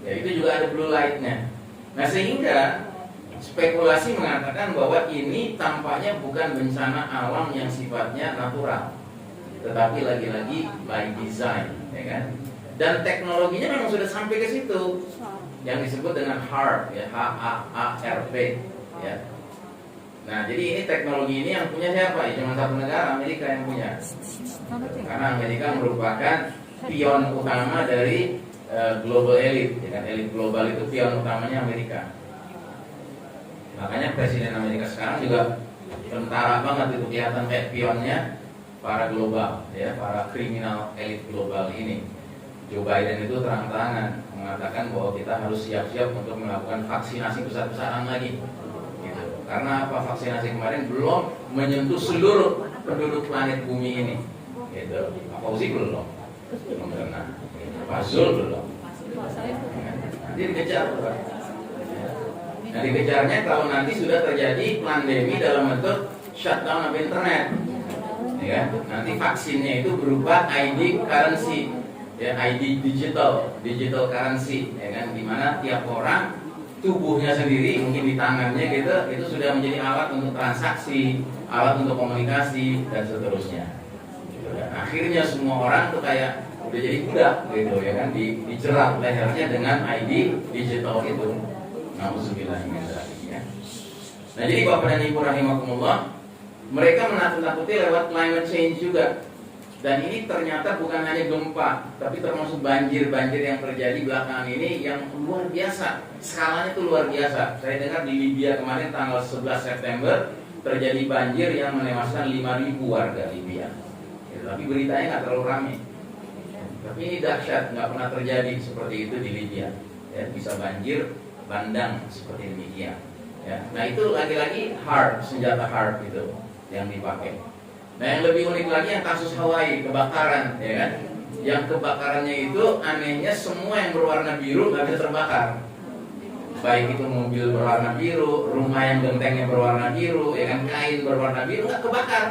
Ya itu juga ada blue lightnya. Nah sehingga spekulasi mengatakan bahwa ini tampaknya bukan bencana alam yang sifatnya natural, tetapi lagi-lagi by design, ya kan? Dan teknologinya memang sudah sampai ke situ, yang disebut dengan HAARP, ya, HAARP, ya. Nah, jadi ini teknologi ini yang punya siapa? Ya, cuma satu negara, Amerika yang punya. Karena Amerika merupakan pion utama dari global elite, ya kan? Elit global itu pion utamanya Amerika. Makanya Presiden Amerika sekarang juga tentara banget, itu kelihatan kayak pionnya para global, ya, para kriminal elit global ini. Joe Biden itu terang-terangan mengatakan bahwa kita harus siap-siap untuk melakukan vaksinasi besar-besaran lagi, gitu. Karena apa? Vaksinasi kemarin belum menyentuh seluruh penduduk planet bumi ini, gitu. Apa sih belum kena? Pak Zul belum. Nanti dikejar, Pak. Nah, dikejarnya kalau nanti sudah terjadi pandemi dalam bentuk shutdown of internet, ya. Nanti vaksinnya itu berupa ID currency, ya, ID digital currency, ya kan, dimana tiap orang tubuhnya sendiri, mungkin di tangannya gitu, itu sudah menjadi alat untuk transaksi, alat untuk komunikasi dan seterusnya. Dan akhirnya semua orang tuh kayak udah jadi budak gitu, ya kan, dijerat lehernya dengan ID digital itu. Nauzubillahimindzalik. Nah, jadi Bapak dan Ibu rahimakumullah, mereka menakut-nakuti lewat climate change juga. Dan ini ternyata bukan hanya gempa, tapi termasuk banjir-banjir yang terjadi belakangan ini yang luar biasa. Skalanya itu luar biasa. Saya dengar di Libya kemarin tanggal 11 September terjadi banjir yang menewaskan 5.000 warga Libya. Ya, tapi beritanya nggak terlalu ramai. Tapi ini dahsyat, nggak pernah terjadi seperti itu di Libya. Ya, bisa banjir bandang seperti demikian. Ya. Nah, itu lagi-lagi senjata hard itu yang dipakai. Nah, yang lebih unik lagi yang kasus Hawaii, kebakaran, ya kan? Yang kebakarannya itu anehnya semua yang berwarna biru nggak bisa terbakar. Baik itu mobil berwarna biru, rumah yang gentengnya berwarna biru, ya kan, kain berwarna biru nggak kebakar.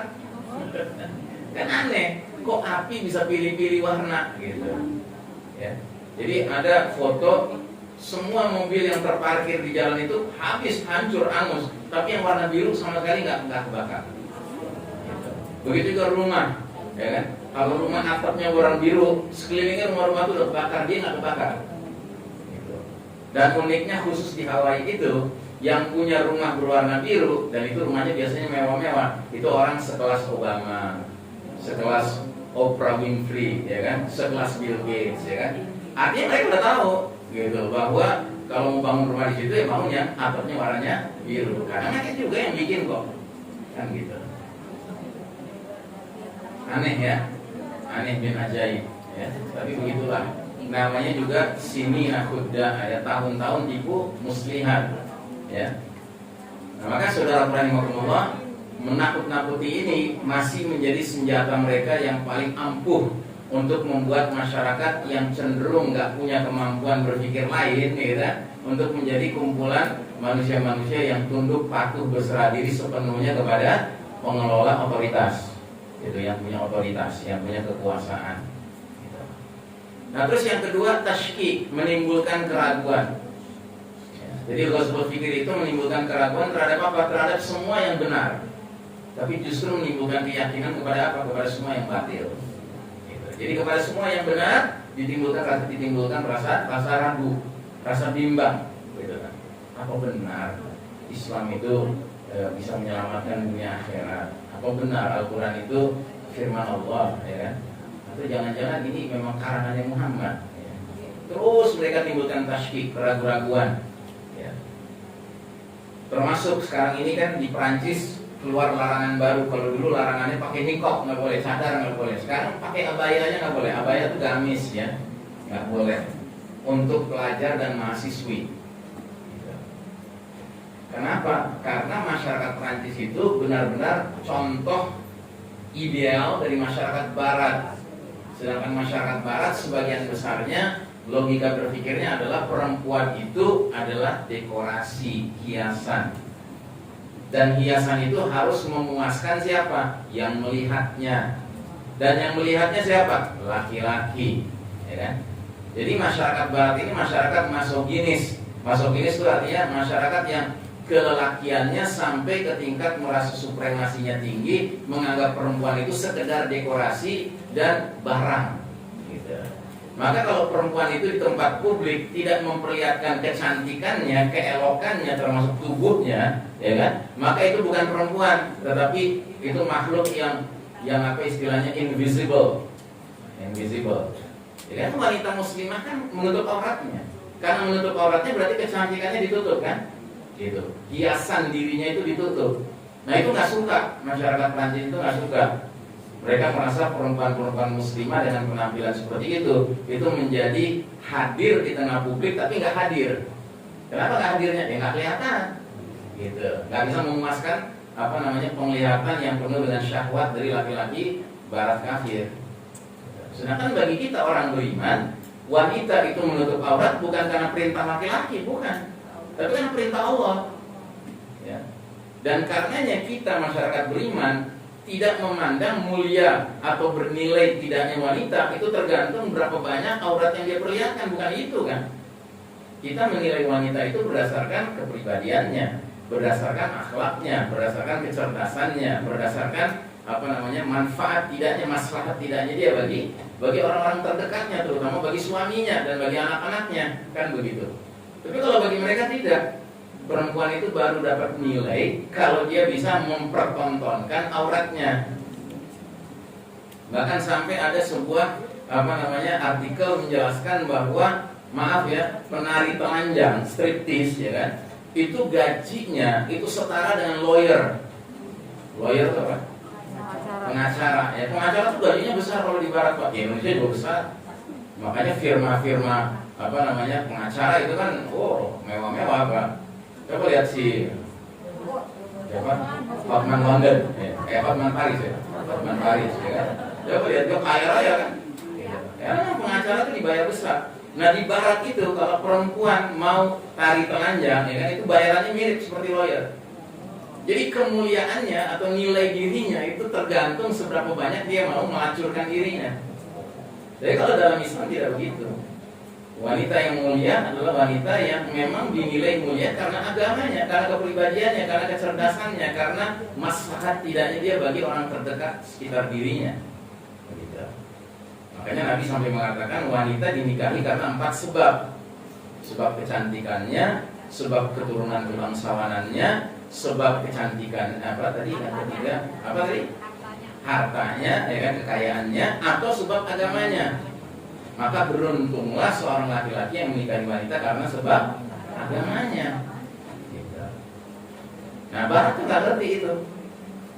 Kan aneh, kok api bisa pilih-pilih warna gitu. Ya. Jadi ada foto semua mobil yang terparkir di jalan itu habis hancur angus, tapi yang warna biru sama sekali nggak kebakar. Begitu juga rumah, ya kan? Kalau rumah atapnya warna biru, sekelilingnya rumah-rumah itu udah kebakar, dia nggak kebakar. Gitu. Dan uniknya khusus di Hawaii itu, yang punya rumah berwarna biru dan itu rumahnya biasanya mewah-mewah, itu orang sekelas Obama, sekelas Oprah Winfrey, ya kan? Sekelas Bill Gates, ya kan? Artinya mereka udah tahu, gitu, bahwa kalau mau bangun rumah di situ ya bangunnya atapnya warnanya biru. Karena mereka juga yang bikin kok, kan gitu. Aneh ya, aneh bin ajaib, ya. Tapi begitulah. Namanya juga sini nakhudda, ya, tahun-tahun tipu muslihat, ya. Nah, maka saudara rahimakumullah, menakut-nakuti ini masih menjadi senjata mereka yang paling ampuh untuk membuat masyarakat yang cenderung nggak punya kemampuan berpikir lain, ya, untuk menjadi kumpulan manusia-manusia yang tunduk patuh berserah diri sepenuhnya kepada pengelola otoritas. Itu yang punya otoritas, yang punya kekuasaan. Gitu. Nah, terus yang kedua, tasyki, menimbulkan keraguan. Ya, jadi ghazwul fikir itu menimbulkan keraguan terhadap apa? Terhadap semua yang benar. Tapi justru menimbulkan keyakinan kepada apa? Kepada semua yang batil. Gitu. Jadi kepada semua yang benar ditimbulkan rasa ragu, rasa bimbang. Gitu kan? Apa benar Islam itu bisa menyelamatkan dunia akhirat? Apa benar Al-Quran itu firman Allah, ya kan? Atau jangan-jangan ini memang karangannya Muhammad, ya. Terus mereka timbulkan tasyik, keraguan-raguan, ya. Termasuk sekarang ini kan di Perancis keluar larangan baru. Kalau dulu larangannya pakai niqab nggak boleh, cadar nggak boleh. Sekarang pakai abayanya nggak boleh. Abaya itu gamis, ya, nggak boleh untuk pelajar dan mahasiswi. Kenapa? Karena masyarakat Prancis itu benar-benar contoh ideal dari masyarakat Barat. Sedangkan masyarakat Barat sebagian besarnya logika berpikirnya adalah perempuan itu adalah dekorasi, hiasan. Dan hiasan itu harus memuaskan siapa? Yang melihatnya. Dan yang melihatnya siapa? Laki-laki, ya kan? Jadi masyarakat Barat ini masyarakat masoginis. Masoginis itu artinya masyarakat yang kelelakiannya sampai ke tingkat merasa supremasinya tinggi, menganggap perempuan itu sekedar dekorasi dan barang, gitu. Maka kalau perempuan itu di tempat publik tidak memperlihatkan kecantikannya, keelokannya, termasuk tubuhnya, ya kan? Maka itu bukan perempuan, tetapi itu makhluk yang apa istilahnya invisible, invisible. Ya kan? Wanita muslimah kan menutup auratnya. Karena menutup auratnya berarti kecantikannya ditutup kan? Gitu. Hiasan dirinya itu ditutup. Nah itu nggak suka, masyarakat Prancis itu nggak suka. Mereka merasa perempuan-perempuan muslimah dengan penampilan seperti itu menjadi hadir di tengah publik tapi nggak hadir. Kenapa nggak hadirnya? Ya nggak kelihatan, gitu. Nggak bisa memuaskan penglihatan yang penuh dengan syahwat dari laki-laki barat kafir. Sedangkan bagi kita orang beriman, wanita itu menutup aurat bukan karena perintah laki-laki, bukan, tapi karena perintah Allah. Ya. Dan karenanya kita masyarakat beriman tidak memandang mulia atau bernilai tidaknya wanita itu tergantung berapa banyak aurat yang dia perlihatkan, bukan itu kan. Kita menilai wanita itu berdasarkan kepribadiannya, berdasarkan akhlaknya, berdasarkan kecerdasannya, berdasarkan manfaat tidaknya, maslahat tidaknya dia bagi orang-orang terdekatnya, terutama bagi suaminya dan bagi anak-anaknya, kan begitu. Tapi kalau bagi mereka tidak. Perempuan itu baru dapat nilai kalau dia bisa mempertontonkan auratnya. Bahkan sampai ada sebuah artikel menjelaskan bahwa maaf ya, penari telanjang, striptease ya kan, itu gajinya itu setara dengan lawyer. Lawyer itu apa? Pengacara. Ya, pengacara itu gajinya besar kalau di barat, Pak. Di Indonesia juga besar. Makanya firma-firma pengacara itu kan mewah-mewah, Pak. Coba lihat si Hotman London, Hotman Paris ya, Hotman Paris ya kan. Coba lihat dia kaya raya kan. Ya, pengacara itu dibayar besar. Nah di barat itu kalau perempuan mau tari telanjang, ya kan, itu bayarannya mirip seperti lawyer. Jadi kemuliaannya atau nilai dirinya itu tergantung seberapa banyak dia mau melacurkan dirinya. Jadi kalau dalam Islam tidak begitu. Wanita yang mulia adalah wanita yang memang dinilai mulia karena agamanya, karena kepribadiannya, karena kecerdasannya, karena maslahat tidaknya dia bagi orang terdekat sekitar dirinya. Begitu. Makanya Nabi sampai mengatakan wanita dinikahi karena 4 sebab. Sebab kecantikannya, sebab keturunan kebangsawanannya, sebab kecantikan yang ketiga hartanya, ya kan, kekayaannya, atau sebab agamanya. Maka beruntunglah seorang laki-laki yang menikahi wanita karena sebab agamanya. Gitu. Nah, Barat tuh nggak ngerti itu.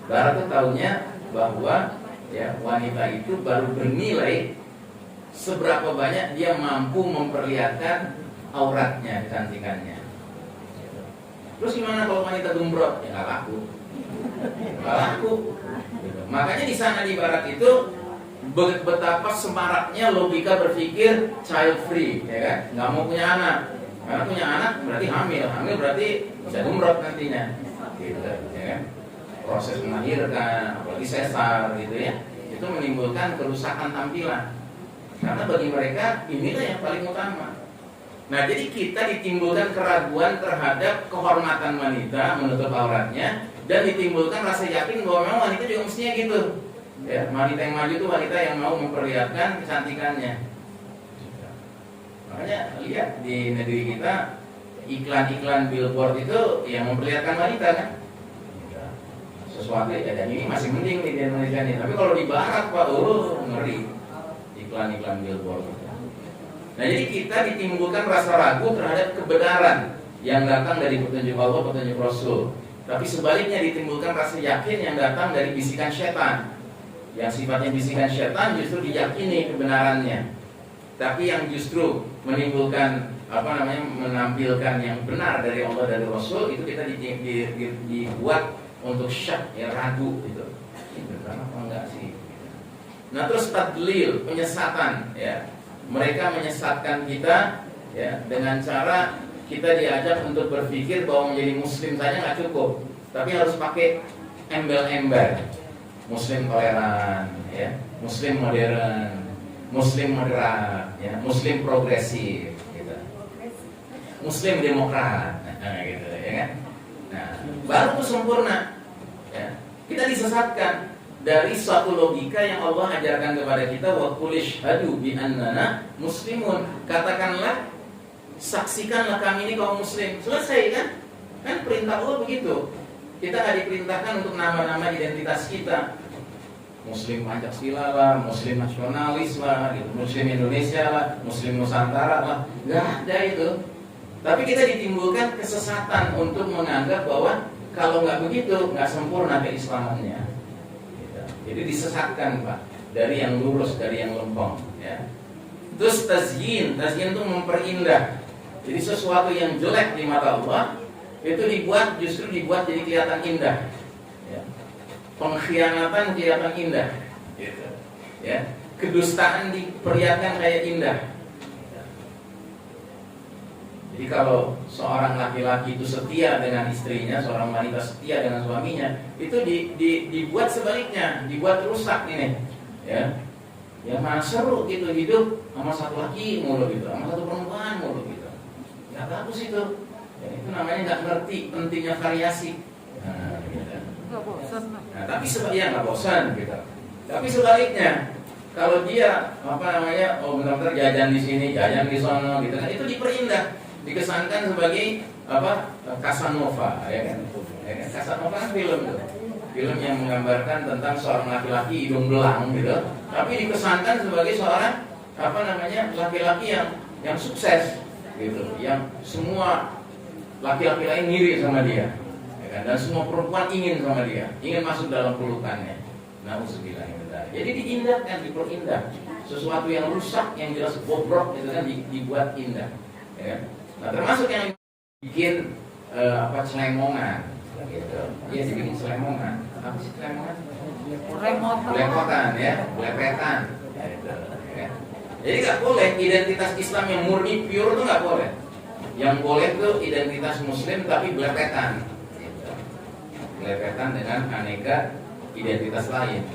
Barat tuh taunya bahwa ya wanita itu baru bernilai seberapa banyak dia mampu memperlihatkan auratnya, kecantikannya. Gitu. Terus gimana kalau wanita gumbrot? Ya nggak laku. Nggak laku. Gitu. Makanya di sana di Barat itu betapa semaraknya logika berpikir child free, ya kan? Nggak mau punya anak, karena punya anak berarti hamil berarti bisa gumrot nantinya, gitu, ya kan? Proses melahirkan, apalagi sesar, gitu ya, itu menimbulkan kerusakan tampilan. Karena bagi mereka inilah yang paling utama. Nah, jadi kita ditimbulkan keraguan terhadap kehormatan wanita menutup auratnya, dan ditimbulkan rasa yakin bahwa memang wanita juga mestinya gitu. Ya, wanita yang maju itu wanita yang mau memperlihatkan kecantikannya. Makanya lihat di negeri kita iklan-iklan billboard itu yang memperlihatkan wanita kan. Sesuatu ya, dan ini masih mending di Indonesia nih. Tapi kalau di Barat Pak, ngeri iklan-iklan billboard. Nah jadi kita ditimbulkan rasa ragu terhadap kebenaran yang datang dari petunjuk Allah, petunjuk Rasul. Tapi sebaliknya ditimbulkan rasa yakin yang datang dari bisikan setan. Yang sifatnya bisikan setan justru diyakini kebenarannya. Tapi yang justru menimbulkan menampilkan yang benar dari Allah dan Rasul itu kita dibuat untuk syak, ya, ragu gitu. Benar apa enggak sih? Nah terus tadlil, penyesatan, ya. Mereka menyesatkan kita, ya, dengan cara kita diajak untuk berpikir bahwa menjadi muslim saja nggak cukup, tapi harus pakai embel-embel. Muslim toleran, ya, Muslim modern, Muslim moderat, ya, Muslim progresif, gitu. Muslim demokrat, gitu, ya kan? Nah, baru itu sempurna. Ya. Kita disesatkan. dari suatu logika yang Allah ajarkan kepada kita, wa qul ishhadu bi annana muslimun. Katakanlah, saksikanlah kami ini kaum muslim. Selesai kan? Kan perintah Allah begitu. Kita nggak diperintahkan untuk nama-nama identitas kita. Muslim Pancasila lah, Muslim nasionalis lah, gitu. Muslim Indonesia lah, Muslim Nusantara lah, nggak ada itu. Tapi kita ditimbulkan kesesatan untuk menganggap bahwa kalau nggak begitu nggak sempurna keislamannya. Gitu. Jadi disesatkan Pak, dari yang lurus, dari yang lempeng. Ya. Terus tazyin itu memperindah. Jadi sesuatu yang jelek di mata Allah itu justru dibuat jadi kelihatan indah. Ya. Pengkhianatan kelihatan indah, gitu. Ya, kedustaan diperlihatkan kayak indah. Jadi kalau seorang laki-laki itu setia dengan istrinya, seorang wanita setia dengan suaminya, itu dibuat sebaliknya, dibuat rusak ini, ya. Ya mana seru gitu hidup sama satu laki mulu gitu, sama satu perempuan mulu gitu. Nggak bagus itu. Ya, itu namanya nggak ngerti pentingnya variasi. Nah, gitu. Nggak bosan. Nah, tapi nggak bosan gitu. Tapi sebaliknya, kalau dia benar-benar jajan di sini, jajan di sana, gitu kan, itu diperindah, dikesankan sebagai Casanova, ya kan? Casanova kan film tuh, film yang menggambarkan tentang seorang laki-laki hidung belang, gitu. Tapi dikesankan sebagai seorang laki-laki yang sukses, gitu, yang semua laki-laki lain ngiri sama dia. Dan semua perempuan ingin sama dia, ingin masuk dalam pelukannya. Nauzubillah. Jadi diindahkan, diperindah. Sesuatu yang rusak, yang jelas bobrok itu kan dibuat indah. Ya. Nah, termasuk yang bikin celemongan, gitu. Iya, dibikin celemongan. Apa sih celemongan? Belepotan, ya, belepetan. Gitu. Ya. Jadi nggak boleh identitas Islam yang murni pure itu nggak boleh. Yang boleh tuh identitas Muslim tapi belepetan. Belepetan dengan aneka identitas lain.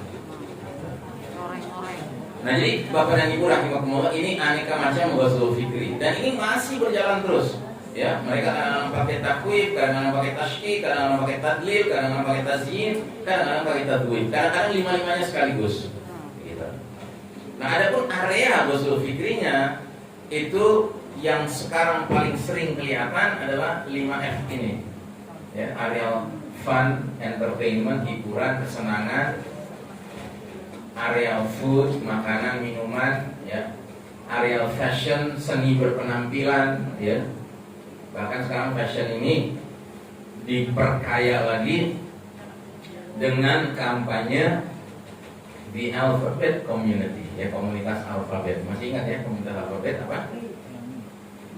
Nah, jadi Bapak dan Ibu rahimakumullah, ini aneka macam ghazul fikri dan ini masih berjalan terus. Ya, mereka kadang-kadang pakai takwif, kadang-kadang pakai tasydid, kadang-kadang pakai tadlil, kadang-kadang pakai tazyin, kadang-kadang pakai tadwif. Kadang-kadang lima-limanya sekaligus. Gitu. Nah, adapun area ghazul fikrinya itu yang sekarang paling sering kelihatan adalah 5F ini. Ya, area fun, entertainment, hiburan, kesenangan, areal food, makanan, minuman, ya, areal fashion, seni berpenampilan, ya. Bahkan sekarang fashion ini diperkaya lagi dengan kampanye The Alphabet Community, ya, komunitas alfabet. Masih ingat ya komunitas alfabet apa?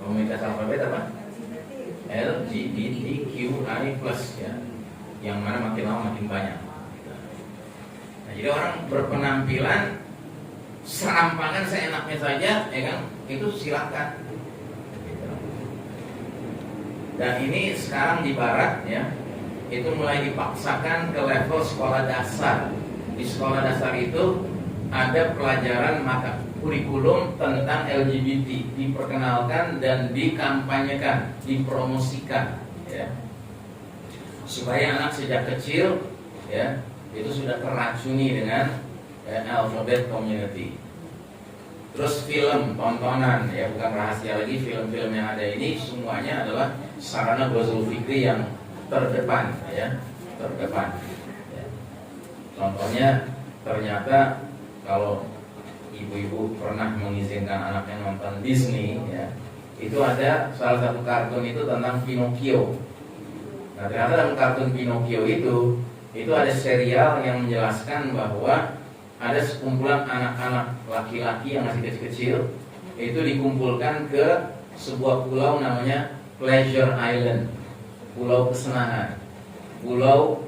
Komunitas alfabet apa? LGBTQI+, ya. Yang mana makin lama makin banyak. Nah, jadi orang berpenampilan serampangan seenaknya saja, ya kan? Itu silakan. Dan ini sekarang di Barat, ya, itu mulai dipaksakan ke level sekolah dasar. Di sekolah dasar itu ada pelajaran mata kurikulum tentang LGBT, diperkenalkan dan dikampanyekan, dipromosikan, ya. Supaya anak sejak kecil, ya, itu sudah teracuni dengan alphabet community. Terus film, tontonan, ya, bukan rahasia lagi, film-film yang ada ini semuanya adalah sarana ghazul fikri yang terdepan, ya, terdepan. Ya. Contohnya, ternyata kalau ibu-ibu pernah mengizinkan anaknya nonton Disney, ya, itu ada salah satu kartun itu tentang Pinocchio. Nah, ternyata dalam kartun Pinocchio itu ada serial yang menjelaskan bahwa ada sekumpulan anak-anak laki-laki yang masih kecil-kecil itu dikumpulkan ke sebuah pulau namanya Pleasure Island, pulau kesenangan, pulau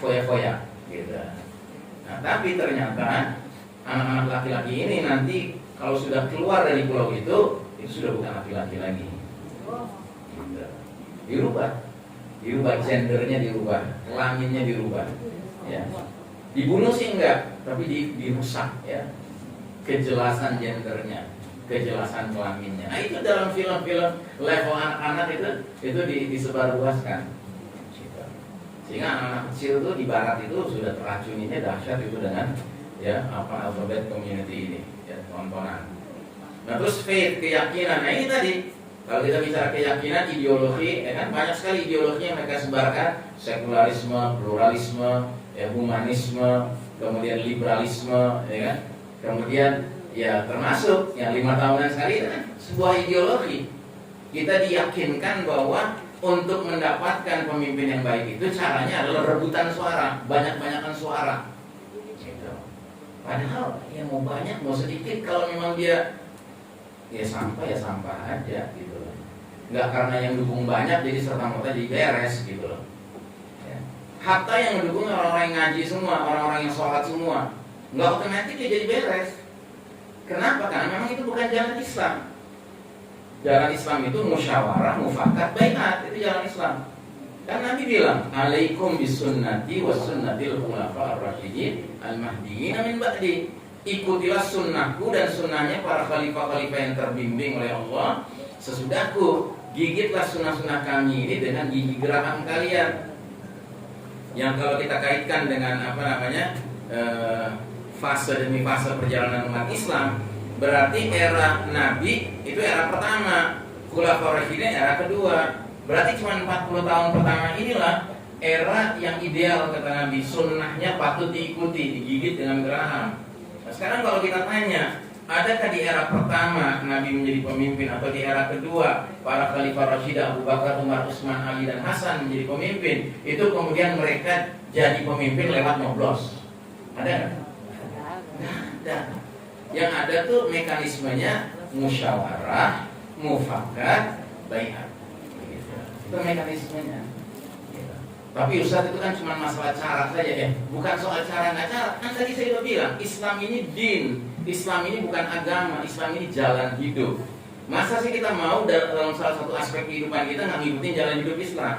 foya-foya, gitu. Nah, tapi ternyata anak-anak laki-laki ini nanti kalau sudah keluar dari pulau itu sudah bukan laki-laki lagi, gitu. Dirubah gendernya, dirubah kelaminnya, dirubah, ya. Dibunuh sih enggak, tapi dirusak, ya, kejelasan gendernya, kejelasan kelaminnya. Nah, itu dalam film-film level anak-anak itu disebarluaskan. Sehingga anak-anak kecil itu di barat itu sudah teracuninya dahsyat itu dengan ya apa alfabet community ini, ya tontonan. Nah terus faith, keyakinan. Nah ini tadi kalau kita bicara keyakinan, ideologi, ya kan banyak sekali ideologi yang mereka sebarkan, sekularisme, pluralisme, ya humanisme, kemudian liberalisme, ya kan. Kemudian ya termasuk yang 5 tahunan sekali itu kan sebuah ideologi. Kita diyakinkan bahwa untuk mendapatkan pemimpin yang baik itu caranya adalah rebutan suara, banyak-banyakan suara. Gitu. Padahal yang mau banyak mau sedikit kalau memang dia ya sampah aja gitu loh. Nggak karena yang dukung banyak jadi serta-merta jadi beres gitu loh. Ya. Hatta yang mendukung orang-orang yang ngaji semua, orang-orang yang sholat semua, nggak otomatis dia jadi beres. Kenapa? Karena memang itu bukan jalan Islam. Jalan Islam itu musyawarah, mufakat, baiat, itu jalan Islam. Kan Nabi bilang, "Alaikum bisunnati wa sunnatil khulafa'ir rasyidin al-mahdiyyin min ba'di." Ikutilah sunnahku dan sunnahnya para khalifah-khalifah yang terbimbing oleh Allah sesudahku. Gigitlah sunnah-sunnah kami ini dengan gigi geraham kalian. Yang kalau kita kaitkan dengan fase demi fase perjalanan umat Islam, berarti era Nabi itu era pertama, Khulafaur Rasyidin era kedua. Berarti cuma 40 tahun pertama inilah era yang ideal kata Nabi, sunnahnya patut diikuti, digigit dengan geraham. Nah, sekarang kalau kita tanya, adakah di era pertama Nabi menjadi pemimpin atau di era kedua para Khalifah Rasyidin Abu Bakar, Umar, Utsman, Ali dan Hasan menjadi pemimpin, itu kemudian mereka jadi pemimpin lewat nyoblos? Ada nggak? Nggak ada. Yang ada tuh mekanismenya musyawarah, mufakat, baiat. Itu mekanismenya. Tapi Ustaz itu kan cuma masalah cara saja bukan soal cara nggak cara. Kan tadi saya udah bilang, Islam ini din, Islam ini bukan agama, Islam ini jalan hidup. Masa sih kita mau dalam salah satu aspek kehidupan kita nggak ngikutin jalan hidup Islam?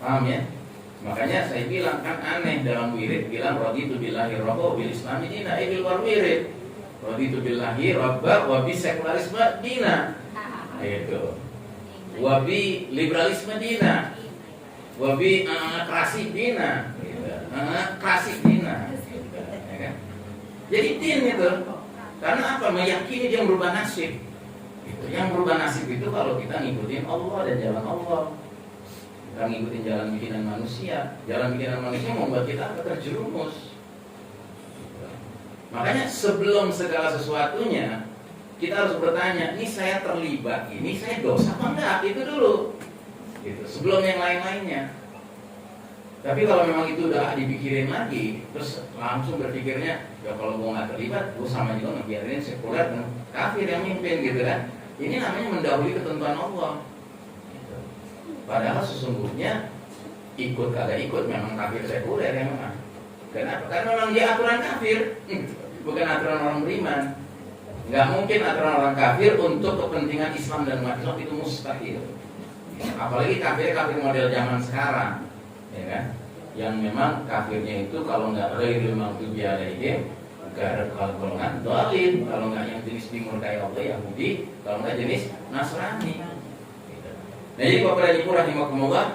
Paham ya? Makanya saya bilang kan aneh dalam wirid bilang raditu billahi rabba bil islami dina bil wirid. Raditu billahi rabba wa bi sekularisme dina. Itu. Wa bi liberalisme dina. Wa bi klasik dina. Klasik dina. Ya kan? Jadi din itu. Karena apa? Meyakini dia merubah nasib. Gitu. Yang merubah nasib itu kalau kita ngikutin Allah dan jalan Allah. Kita ngikutin jalan bikinan manusia. Jalan bikinan manusia membuat kita terjerumus. Makanya sebelum segala sesuatunya kita harus bertanya, ini saya terlibat, ini saya dosa apa enggak? Itu dulu gitu. Sebelum yang lain-lainnya. Tapi kalau memang itu udah dipikirin lagi, terus langsung berpikirnya, ya kalau gue nggak terlibat, gue sama juga ngebiarin sekuler dan kafir yang mimpin gitu kan. Ini namanya mendahului ketentuan Allah. Padahal sesungguhnya ikut kagak ikut memang kafir sekuler ya memang. Kenapa? Karena memang dia aturan kafir, bukan aturan orang beriman. Nggak mungkin aturan orang kafir untuk kepentingan Islam dan umat Islam itu mustahil. Apalagi kafir model zaman sekarang, ya kan? Yang memang kafirnya itu kalau nggak ghairil maghdubi alaihim, gara golongan dhalin, kalau nggak yang jenis dimurkai Allah Yahudi, kalau nggak jenis Nasrani. Nah, jadi Bapak dan Ibu rahimakumullah,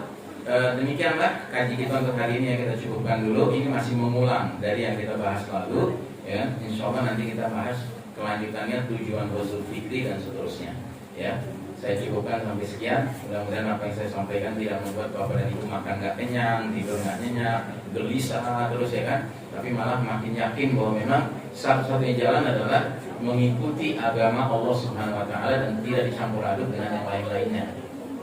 demikianlah kaji kita untuk hari ini yang kita cukupkan dulu. Ini masih mengulang dari yang kita bahas lalu, ya. Insya Allah nanti kita bahas kelanjutannya, tujuan usul fikri dan seterusnya. Ya, saya cukupkan sampai sekian. Mudah-mudahan apa yang saya sampaikan tidak membuat Bapak dan Ibu makan nggak kenyang, tidur nggak nyenyak, gelisah terus ya kan. Tapi malah makin yakin bahwa memang satu-satunya jalan adalah mengikuti agama Allah Subhanahu Wa Taala dan tidak dicampur aduk dengan yang lain-lainnya.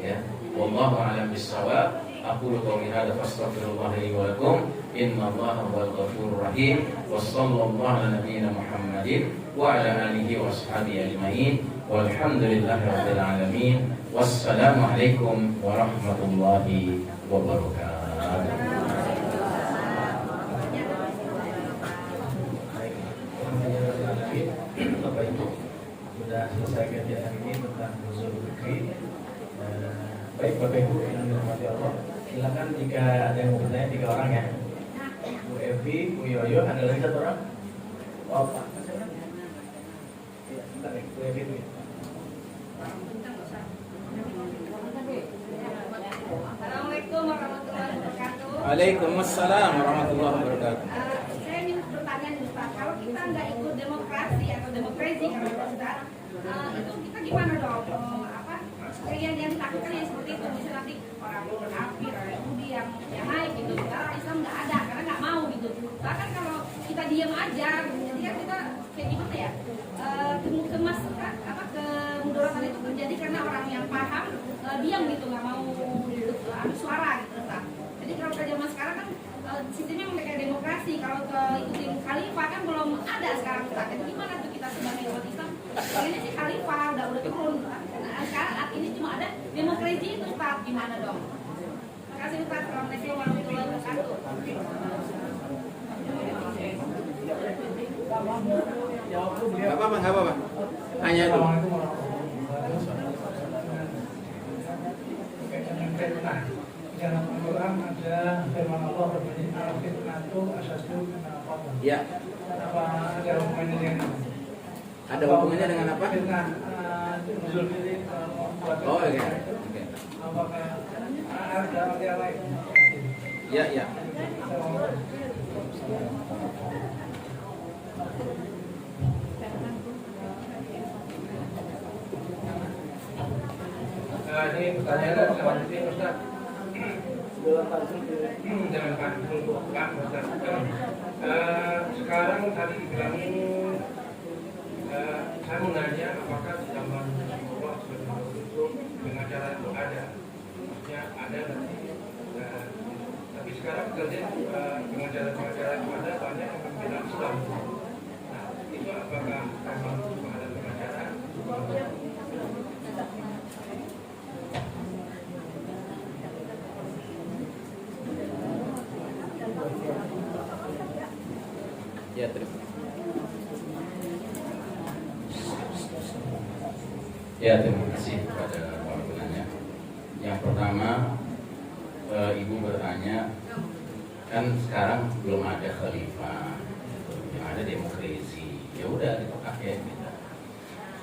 Ya, wallahu a'lam bissawab. Aqulu qawli hadza fastaghfirullah li wa lakum. Innallaha huwal ghafurur rahim. Wa sallallahu ala nabiyyina Muhammadin wa ala alihi wa ashabihi ajmain. Walhamdulillahi rabbil alamin. Wassalamu alaikum warahmatullahi wabarakatuh. Bapak Ibu, sudah selesai kajian ini tentang usul fikih. Baik Bapak Ibu yang dirahmati Allah, silakan jika ada yang mau bertanya, 3 orang ya. Bu Evi, Bu Yoyo, ada lagi 1 orang? Oh, Pak. Bentar nih, Bu Evi dulu. Assalamualaikum. Waalaikumsalam warahmatullahi wabarakatuh. Saya ingin bertanya nih Pak, kalau kita nggak ikut demokrasi atau demokrasi kalau Ustaz, itu kita gimana dong? Yang ditakutkan yang seperti itu, misalnya nanti orang kafir, orang Yahudi yang naik gitu, sekarang Islam nggak ada karena nggak mau gitu. Bahkan kalau kita diam aja, jadi kan kita kayak gimana ya? Kemudorotan itu terjadi karena orang yang paham diam gitu, nggak mau ambil suara gitu Ustaz. Jadi kalau ke zaman sekarang kan sistemnya mereka demokrasi, kalau ke ikutin khalifah kan belum ada sekarang Ustaz. Itu gimana tuh kita sebagai umat Islam? Ini sih khalifah udah turun. Nah, sekarang saat ini cuma ada demokrasi itu Ustaz, gimana dong? Terima kasih Ustaz. Assalamualaikum warahmatullahi wabarakatuh. Gak apa-apa. Hanya dulu. Dalam Al-Quran ada firman Allah berbunyi al-fitnatu asyaddu minal qatl. Ya. Apa ada hubungannya dengan Ada hubungannya dengan apa? Fitnah nuzul ini Oh iya. Oke. Apakah ada yang lain? Ya. Ini pertanyaan selanjutnya Ustaz. Jangan pantul Pak Ustaz. Sekarang tadi dibilangin saya mau nanya apakah di zaman Allah itu pengacara itu ada? Maksudnya ada nanti. Tapi sekarang terjadi pengacara itu ada banyak yang membela Islam. Nah, itu apakah memang ada pengacara? Ya, terima. Ya, terima kasih kepada para penanya. Yang pertama, Ibu bertanya, kan sekarang belum ada khalifah, yang ada demokrasi. Ya udah kita pakai gitu.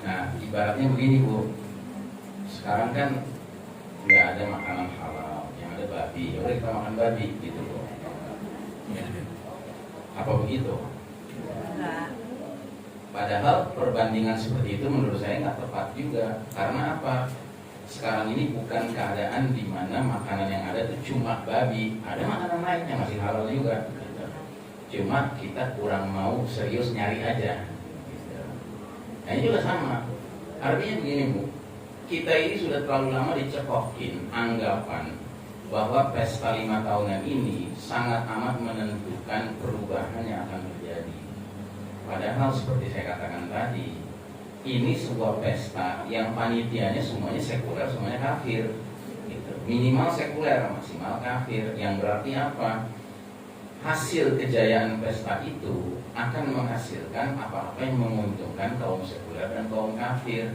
Nah, ibaratnya begini Bu, sekarang kan nggak ada makanan halal, yang ada babi. Ya udah kita makan babi gitu loh. Apa begitu? Padahal perbandingan seperti itu menurut saya nggak tepat juga. Karena apa? Sekarang ini bukan keadaan di mana makanan yang ada itu cuma babi. Ada makanan lain yang masih halal juga gitu. Cuma kita kurang mau serius nyari aja gitu. Nah ini juga sama. Artinya begini Bu, kita ini sudah terlalu lama dicekokin anggapan bahwa pesta 5 tahunan ini sangat amat menentukan perubahan yang akan terjadi. Padahal seperti saya katakan tadi, ini sebuah pesta yang panitianya semuanya sekuler, semuanya kafir gitu. Minimal sekuler, maksimal kafir. Yang berarti apa? Hasil kejayaan pesta itu akan menghasilkan apa-apa yang menguntungkan kaum sekuler dan kaum kafir.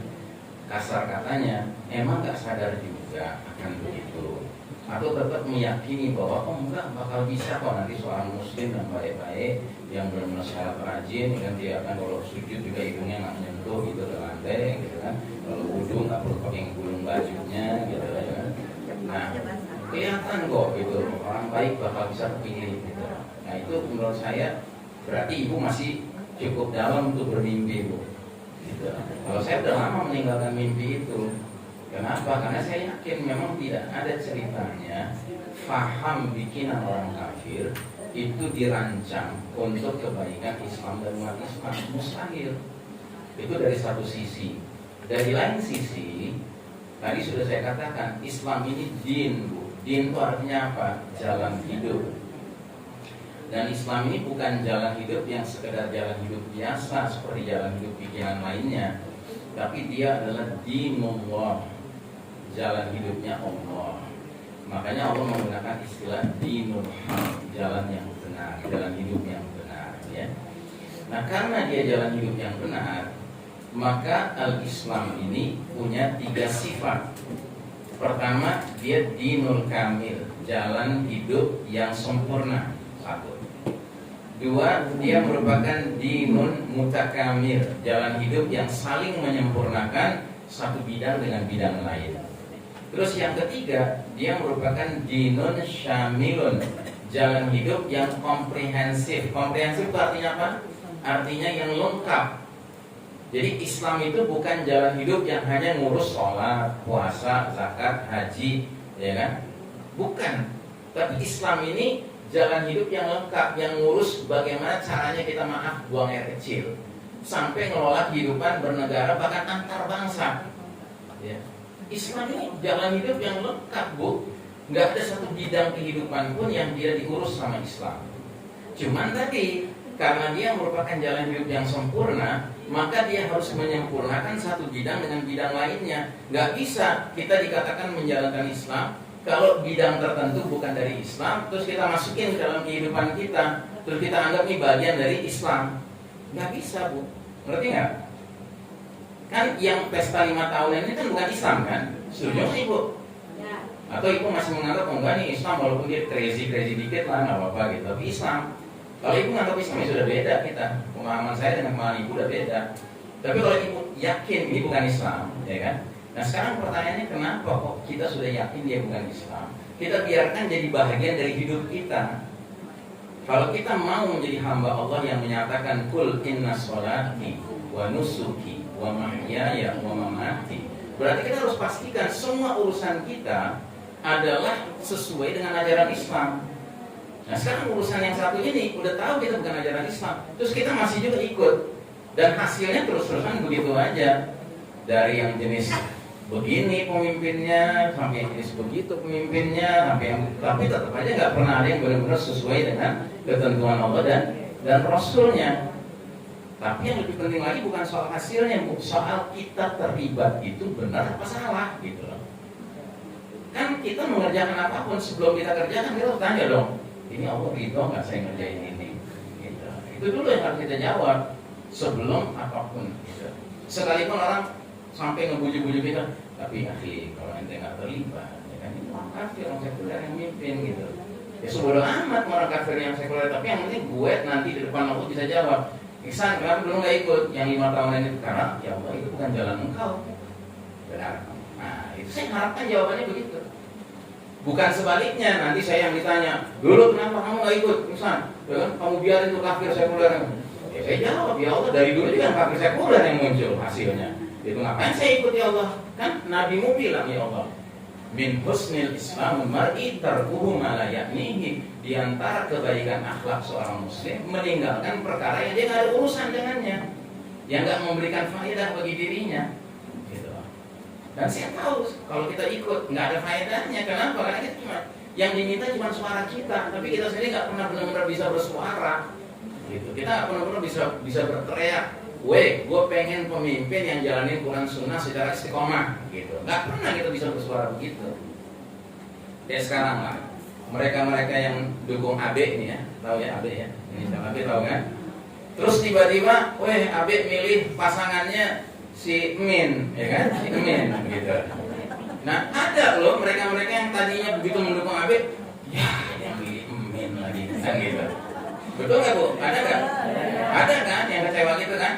Kasar katanya, emang gak sadar juga akan begitu, atau tetap meyakini bahwa enggak bakal bisa kok nanti seorang muslim yang baik-baik yang benar-benar syarat rajin kan dia akan kalau sujud juga hidungnya nggak menyentuh gitu ke lantai gitu kan, kalau wudhu nggak perlu pakai gulung bajunya gitu kan. Nah kelihatan kok gitu orang baik bakal bisa kepilih gitu. Nah itu menurut saya berarti ibu masih cukup dalam untuk bermimpi Bu gitu. Kalau saya udah lama meninggalkan mimpi itu. Kenapa? Karena saya yakin memang tidak ada ceritanya faham bikinan orang kafir itu dirancang untuk kebaikan Islam dan umat Islam. Mustahil. Itu dari satu sisi. Dari lain sisi, tadi sudah saya katakan Islam ini din, Bu. Din itu artinya apa? Jalan hidup. Dan Islam ini bukan jalan hidup yang sekedar jalan hidup biasa seperti jalan hidup pikiran lainnya, tapi dia adalah dinullah, jalan hidupnya Allah. Makanya Allah menggunakan istilah dinul haq, jalan yang benar, jalan hidup yang benar ya. Nah karena dia jalan hidup yang benar, maka al-Islam ini punya 3 sifat. Pertama, dia dinul kamil, jalan hidup yang sempurna. 1. 2, dia merupakan dinun mutakamil, jalan hidup yang saling menyempurnakan satu bidang dengan bidang lain. Terus yang ketiga, dia merupakan dinun syamilun, jalan hidup yang komprehensif. Komprehensif itu artinya apa? Artinya yang lengkap. Jadi Islam itu bukan jalan hidup yang hanya ngurus sholat, puasa, zakat, haji, ya kan? Bukan. Tapi Islam ini jalan hidup yang lengkap, yang ngurus bagaimana caranya kita buang air kecil, sampai ngelola kehidupan bernegara bahkan antar bangsa. Ya. Islam ini jalan hidup yang lengkap, Bu. Nggak ada satu bidang kehidupan pun yang dia diurus sama Islam. Cuman tadi karena dia merupakan jalan hidup yang sempurna, maka dia harus menyempurnakan satu bidang dengan bidang lainnya. Nggak bisa kita dikatakan menjalankan Islam kalau bidang tertentu bukan dari Islam, terus kita masukin ke dalam kehidupan kita, terus kita anggap ini bagian dari Islam. Nggak bisa, Bu. Ngerti nggak? Kan yang pesta 5 tahunan ini kan bukan Islam kan? Setuju sih, Bu? Atau Ibu masih menganggap enggak nih Islam, walaupun dia crazy dikit lah, nggak apa-apa gitu. Tapi Islam, kalau Ibu menganggap Islam ya sudah beda kita. Pemahaman saya dengan pemahaman Ibu udah beda. Tapi kalau Ibu yakin ini bukan Islam, ya kan? Nah sekarang pertanyaannya, kenapa kok kita sudah yakin dia bukan Islam, kita biarkan jadi bahagian dari hidup kita? Kalau kita mau menjadi hamba Allah yang menyatakan kul inna sholati wa nusuki wa mahyaya wa mamati, berarti kita harus pastikan semua urusan kita adalah sesuai dengan ajaran Islam. Nah sekarang urusan yang satu ini udah tahu kita bukan ajaran Islam, terus kita masih juga ikut, dan hasilnya terus-terusan begitu aja. Dari yang jenis begini pemimpinnya sampai yang jenis begitu pemimpinnya, sampai yang, tapi tetap aja nggak pernah ada yang benar-benar sesuai dengan ketentuan Allah dan Rasulnya. Tapi yang lebih penting lagi bukan soal hasilnya, Bu, soal kita terlibat itu benar apa salah gitu loh. Kan kita mengerjakan apapun, sebelum kita kerjakan kita harus tanya dong, ini Allah ridho nggak saya ngerjain ini gitu. Itu dulu yang harus kita jawab sebelum apapun gitu. Sekalipun orang sampai ngebujuk-bujuk kita, tapi kalau ente nggak terlibat, ya kan ini orang kafir, orang sekuler yang mimpin gitu. Ya sebodoh amat orang kafir yang sekuler, tapi yang penting gue nanti di depan Allah bisa jawab, Ihsan kenapa dulu nggak ikut yang 5 tahunan itu? Karena ya Allah itu bukan jalan engkau. Benar. Nah itu saya harapkan jawabannya begitu. Bukan sebaliknya, nanti saya yang ditanya, dulu kenapa kamu nggak ikut? Ihsan, ya kan? Kamu biarin itu kafir sekuler. Ya saya jawab, ya Allah dari dulu juga kafir sekuler yang muncul hasilnya. Itu ngapain saya ikut ya Allah? Kan Nabimu bilang ya Allah, min husnil Islam mar'i tarkuhu ma la ya'nihi. Di antara kebaikan akhlak seorang muslim meninggalkan perkara yang dia nggak ada urusan dengannya, yang nggak memberikan faedah bagi dirinya. Gitu. Dan saya tahu kalau kita ikut nggak ada faedahnya. Kenapa? Karena kita cuma yang diminta cuma suara kita, tapi kita sendiri nggak pernah benar-benar bisa bersuara. Gitu. Kita nggak pernah bisa berteriak, gue pengen pemimpin yang jalanin Quran Sunnah secara istiqomah, gitu. Nggak pernah kita bisa bersuara begitu. Ya sekarang lah, mereka yang dukung AB ini ya, tahu ya AB ya, ini AB tahu kan? Terus tiba-tiba, AB milih pasangannya si Min, ya kan? Si Min, gitu. Nah ada loh mereka yang tadinya begitu mendukung AB, ya yang milih Min lagi, kan gitu. Betul nggak Bu? Ada nggak? Ada kan yang kecewa gitu kan?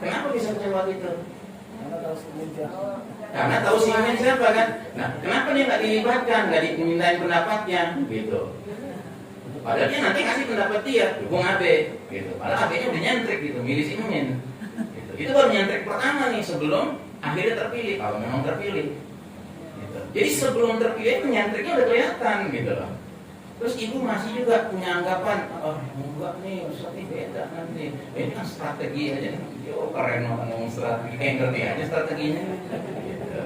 Kenapa bisa kecewa gitu? Karena tahu si Min siapa kan? Nah, kenapa dia nggak dilibatkan, nggak dimintain pendapatnya, gitu? Padahal dia nanti kasih pendapat dia, dukung AB, gitu. Padahal AB-nya udah nyentrik gitu, milih si Min. Gitu. Itu baru nyentrik pertama nih sebelum akhirnya terpilih, kalau memang terpilih. Gitu. Jadi sebelum terpilih itu nyentriknya udah kelihatan, gitu loh. Terus ibu masih juga punya anggapan, enggak nih, Ustadz beda nanti. Ini kan strategi aja. Yo keren ngomong strategi, ngerti aja strateginya. Gitu.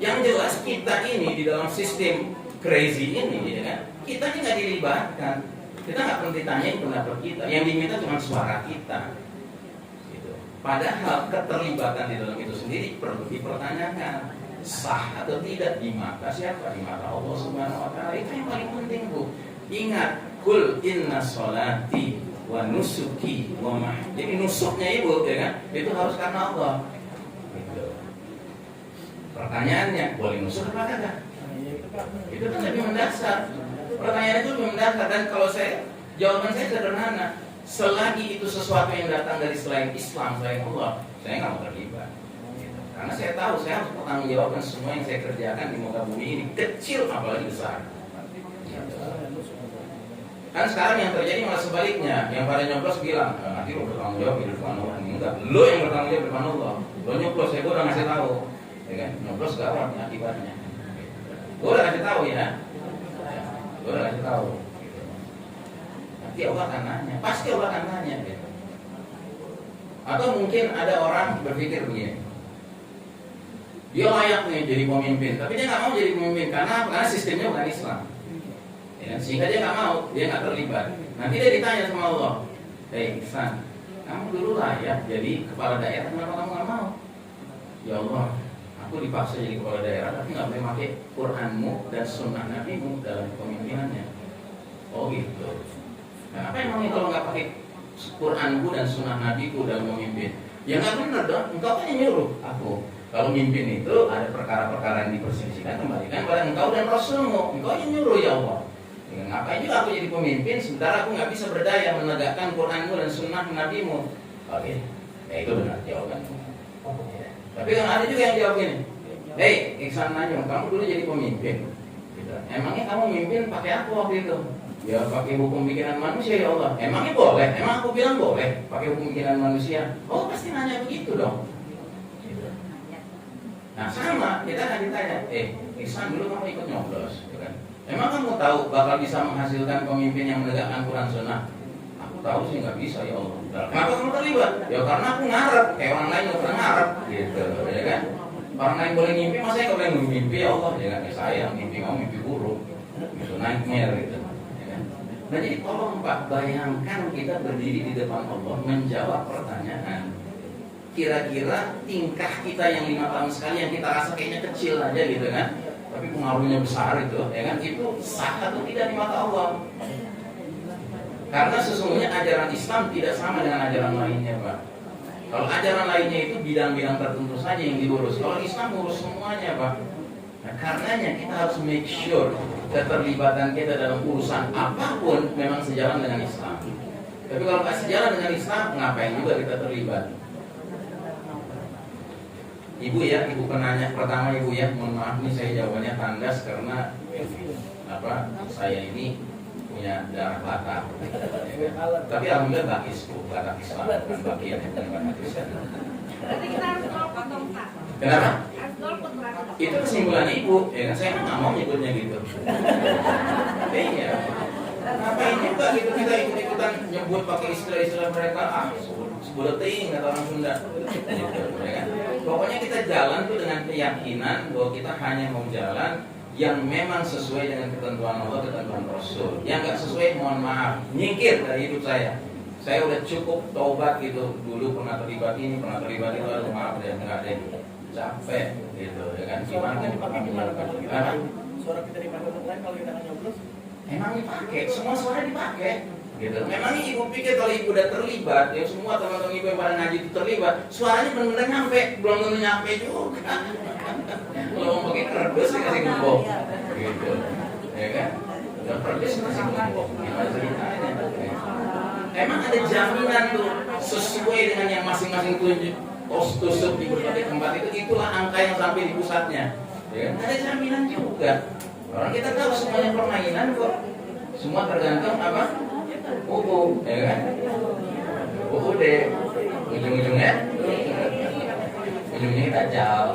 Yang jelas kita ini di dalam sistem crazy ini, ya kan? Kita ini nggak dilibatkan. Kita nggak perlu ditanyain pendapat kita. Yang diminta cuma suara kita. Gitu. Padahal keterlibatan di dalam itu sendiri perlu dipertanyakan. Sah atau tidak di mata siapa? Di mata Allah Subhanahu wa taala. Itu yang paling penting, Bu. Ingat, kul inna sholati wa nusuki wa mahyaya. Jadi nusuknya Ibu, ya kan? Itu harus karena Allah. Gitu. Pertanyaannya, boleh nusuk apa enggak? Itu kan lebih mendasar. Pertanyaan itu lebih mendasar, dan kalau jawaban saya sederhana. Selagi itu sesuatu yang datang dari selain Islam, selain Allah, saya nggak mau terlibat. Karena saya tahu saya harus bertanggungjawabkan semua yang saya kerjakan di muka bumi ini, kecil apalagi besar. Kan sekarang yang terjadi malah sebaliknya, yang pada nyoblos bilang, nanti lo bertanggung jawab di depan Allah. Enggak, lo yang bertanggung jawab di depan Allah. Lo nyoblos, saya udah ngasih tahu, ya kan? Nyoblos gawat akibatnya. Gue udah kasih tahu ya, gue udah kasih tahu. Gitu. Nanti Allah akan nanya, pasti Allah akan nanya. Gitu. Atau mungkin ada orang berpikir begini, dia layak nih jadi pemimpin, tapi dia nggak mau jadi pemimpin karena sistemnya bukan Islam. Ya, sehingga dia nggak mau, dia nggak terlibat. Nanti dia ditanya sama Allah, Ihsan, kamu dulu layak jadi kepala daerah, kenapa kamu nggak mau? Ya Allah, aku dipaksa jadi kepala daerah, tapi nggak boleh pakai Quranmu dan Sunnah Nabimu dalam kepemimpinannya. Oh gitu. Nah, apa emangnya kalau nggak pakai Quranku dan Sunnah Nabiku dalam memimpin? Ya nggak benar dong. Engkau kan yang nyuruh aku. Kalau mimpin itu ada perkara-perkara yang diperselisihkan, kembalikan pada engkau dan Rasulmu. Engkau yang nyuruh ya Allah. Ya, ngapain juga aku jadi pemimpin sementara aku nggak bisa berdaya menegakkan Quranmu dan Sunnah Nabimu? Oke, ya itu benar jawabannya. Tapi kan ada juga yang jawab gini, Ihsan Najung, kamu dulu jadi pemimpin. Gitu. Emangnya kamu mimpin pakai apa waktu itu? Ya pakai hukum bikinan manusia ya Allah. Emangnya boleh? Emang aku bilang boleh pakai hukum bikinan manusia? Oh pasti nanya begitu dong. Gitu. Nah sama, kita akan ditanya, Ihsan dulu kamu ikut nyoblos, kan? Emang kamu tahu bakal bisa menghasilkan pemimpin yang menegakkan Quran Sunnah? Aku tahu sih nggak bisa ya Allah. Kenapa kamu terlibat? Ya karena aku ngarep, kayak orang lain nggak pernah ngarep, gitu, ya kan? Orang lain boleh mimpi, masa saya nggak boleh mimpi ya Allah? Ya kan? Ya saya mimpi kamu mimpi buruk, gitu, nightmare gitu. Ya kan? Nah jadi tolong Pak, bayangkan kita berdiri di depan Allah menjawab pertanyaan. Kira-kira tingkah kita yang 5 tahun sekali yang kita rasa kayaknya kecil aja gitu kan? Tapi pengaruhnya besar itu, ya kan? Itu sah atau tidak di mata Allah? Karena sesungguhnya ajaran Islam tidak sama dengan ajaran lainnya, Pak. Kalau ajaran lainnya itu bidang-bidang tertentu saja yang diurus. Kalau Islam urus semuanya, Pak. Nah, karenanya kita harus make sure keterlibatan kita dalam urusan apapun memang sejalan dengan Islam. Tapi kalau nggak sejalan dengan Islam, ngapain juga kita terlibat? Ibu ya, ibu penanya pertama ibu ya, mohon maaf nih saya jawabannya tandas karena saya ini punya darah Batak. Tapi alhamdulillah bakis bu, Batak Islam, bukan bagian Batak Kristen. Berarti kita harus golput dong Pak. Kenapa? Harus golput berarti. Itu kesimpulan ibu, ya kan saya nggak mau nyebutnya gitu. Iya. Ngapain juga gitu kita ikut-ikutan nyebut pakai istilah-istilah mereka sebuleting kata orang Sunda. Gitu, ya kan? Pokoknya kita jalan tuh dengan keyakinan bahwa kita hanya mau jalan yang memang sesuai dengan ketentuan Allah, ketentuan Rasul. Yang nggak sesuai, mohon maaf, nyingkir dari hidup saya. Saya udah cukup taubat gitu. Dulu pernah terlibat ini, pernah terlibat itu, aduh maaf deh, nggak deh, capek gitu, ya kan? Gimana? Suara kita dipakai lain kalau kita nggak nyoblos? Emang dipakai, semua suara dipakai. Gitu. Memangnya ibu pikir kalau ibu udah terlibat, ya semua teman-teman ibu yang pada ngaji itu terlibat, suaranya benar-benar nyampe, belum tentu nyampe juga. Kalau mau pakai kardus dikasih gembok, gitu, ya kan? Udah kardus kasih gembok, gimana ceritanya? Emang ada jaminan tuh sesuai dengan yang masing-masing tunjuk, tusuk di berbagai tempat itulah angka yang sampai di pusatnya. Ya, ada jaminan juga. Orang kita tahu semuanya permainan kok, semua tergantung apa? Ya kan? deh, ujung-ujungnya dajjal.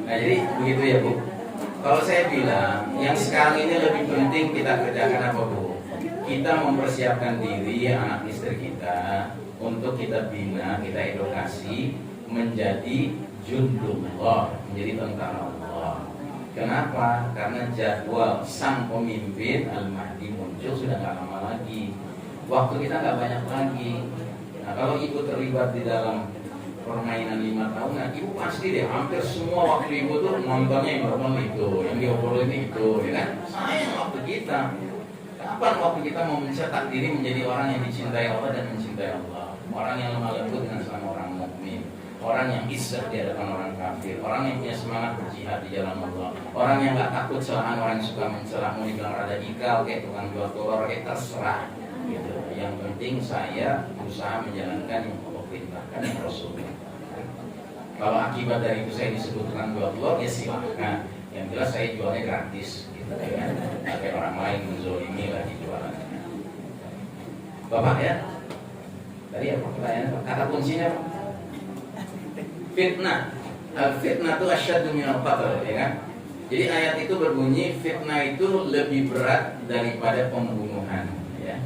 Nah jadi begitu ya Bu. Kalau saya bilang yang sekarang ini lebih penting kita kerjakan apa Bu? Kita mempersiapkan diri anak istri kita untuk kita bina, kita edukasi menjadi jundullah, menjadi tentara Allah. Kenapa? Karena jadwal sang pemimpin Al-Mahdi muncul sudah nggak lama lagi. Waktu kita nggak banyak lagi. Nah kalau ibu terlibat di dalam permainan 5 tahun, nah ibu pasti deh hampir semua waktu ibu tuh nontonnya yang bermain itu, yang diobrolin itu, ya kan? Sayang waktu kita. Kapan waktu kita mau mencetak diri menjadi orang yang dicintai Allah dan mencintai Allah, orang yang lemah lembut dengan sama orang mukmin, orang yang izzah di hadapan orang kafir, orang yang punya semangat berjihad di jalan Allah, orang yang nggak takut celahan orang yang suka mencela, mau dibilang rada ikal kayak tukang jual telur kayak terserah gitu. Yang penting saya berusaha menjalankan yang Allah perintahkan, yang Rasul perintahkan. Kalau akibat dari itu saya disebut tukang jual telur, ya silahkan. Yang jelas saya jualnya gratis gitu. ya kan? Pakai orang lain menzolimi lagi jualannya. Bapak ya, tadi apa pertanyaan? Kata kuncinya apa? Fitnah. Fitnah itu asyaddu minal qatl, ya kan? Jadi ayat itu berbunyi fitnah itu lebih berat daripada pembunuhan, ya.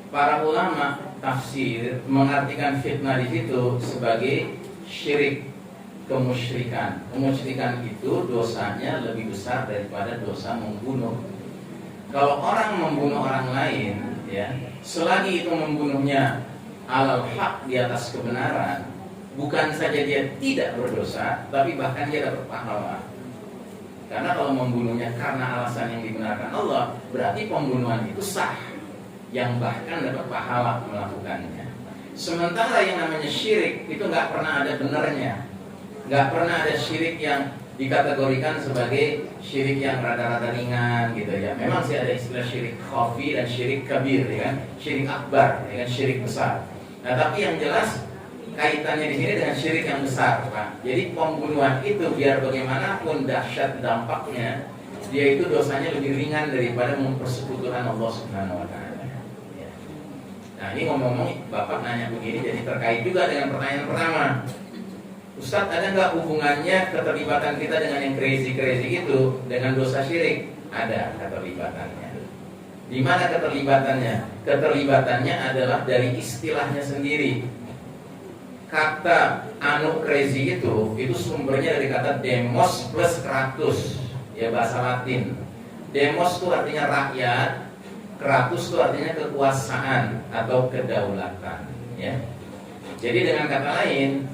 Para ulama tafsir mengartikan fitnah di situ sebagai syirik, kemusyrikan. Kemusyrikan itu dosanya lebih besar daripada dosa membunuh. Kalau orang membunuh orang lain, ya, selagi itu membunuhnya alal haq, di atas kebenaran, bukan saja dia tidak berdosa, tapi bahkan dia dapat pahala. Karena kalau membunuhnya karena alasan yang dibenarkan Allah, berarti pembunuhan itu sah, yang bahkan dapat pahala melakukannya. Sementara yang namanya syirik itu nggak pernah ada benarnya, nggak pernah ada syirik yang dikategorikan sebagai syirik yang rada-rada ringan gitu ya. Memang sih ada istilah syirik khafi dan syirik kabir, ya kan? Syirik akbar, ya kan? Syirik besar. Nah, tapi yang jelas kaitannya di sini dengan syirik yang besar, Pak. Jadi pembunuhan itu biar bagaimanapun dahsyat dampaknya, dia itu dosanya lebih ringan daripada mempersekutukan Allah Subhanahu wa taala. Ya. Nah, ini ngomong-ngomong Bapak nanya begini jadi terkait juga dengan pertanyaan pertama. Ustadz, ada nggak hubungannya keterlibatan kita dengan yang crazy-crazy itu dengan dosa syirik? Ada keterlibatannya. Di mana keterlibatannya? Keterlibatannya adalah dari istilahnya sendiri. Kata anu crazy itu sumbernya dari kata demos plus kratus, ya, bahasa Latin. Demos itu artinya rakyat, kratus itu artinya kekuasaan atau kedaulatan, ya. Jadi dengan kata lain,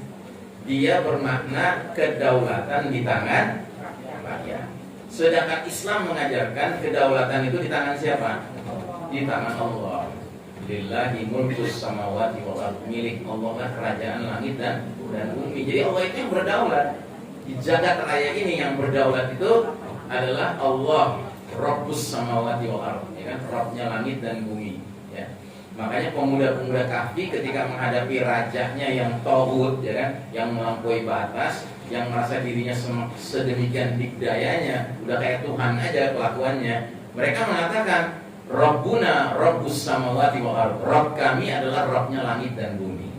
dia bermakna kedaulatan di tangan rakyat. Sedangkan Islam mengajarkan kedaulatan itu di tangan siapa? Di tangan Allah. Lillahi mulkus samawati wal ardh, milik Allah lah kerajaan langit dan bumi. Jadi Allah itu yang berdaulat. Di jagat raya ini yang berdaulat itu adalah Allah, Rabbus samawati wal ardh, ya kan? Rabbnya langit dan bumi, ya. Makanya pemuda-pemuda kafir ketika menghadapi rajanya yang tauhid, ya kan, yang melampaui batas, yang merasa dirinya sedemikian dikdayanya, udah kayak Tuhan aja kelakuannya, mereka mengatakan Rabbuna Rabbus samawati wal ardh, Rabb kami adalah Rabbnya langit dan bumi,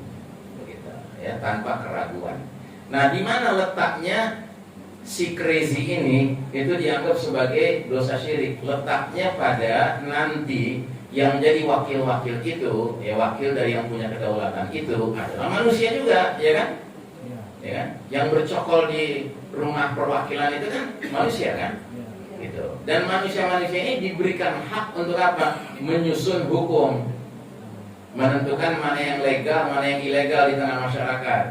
begitu, ya, tanpa keraguan. Nah, di mana letaknya si crazy ini itu dianggap sebagai dosa syirik? Letaknya pada nanti yang jadi wakil-wakil itu, ya, wakil dari yang punya kedaulatan itu adalah manusia juga, ya kan? Ya kan? Yang bercokol di rumah perwakilan itu kan manusia kan? Gitu. Dan manusia-manusia ini diberikan hak untuk apa? Menyusun hukum, menentukan mana yang legal, mana yang ilegal di tengah masyarakat.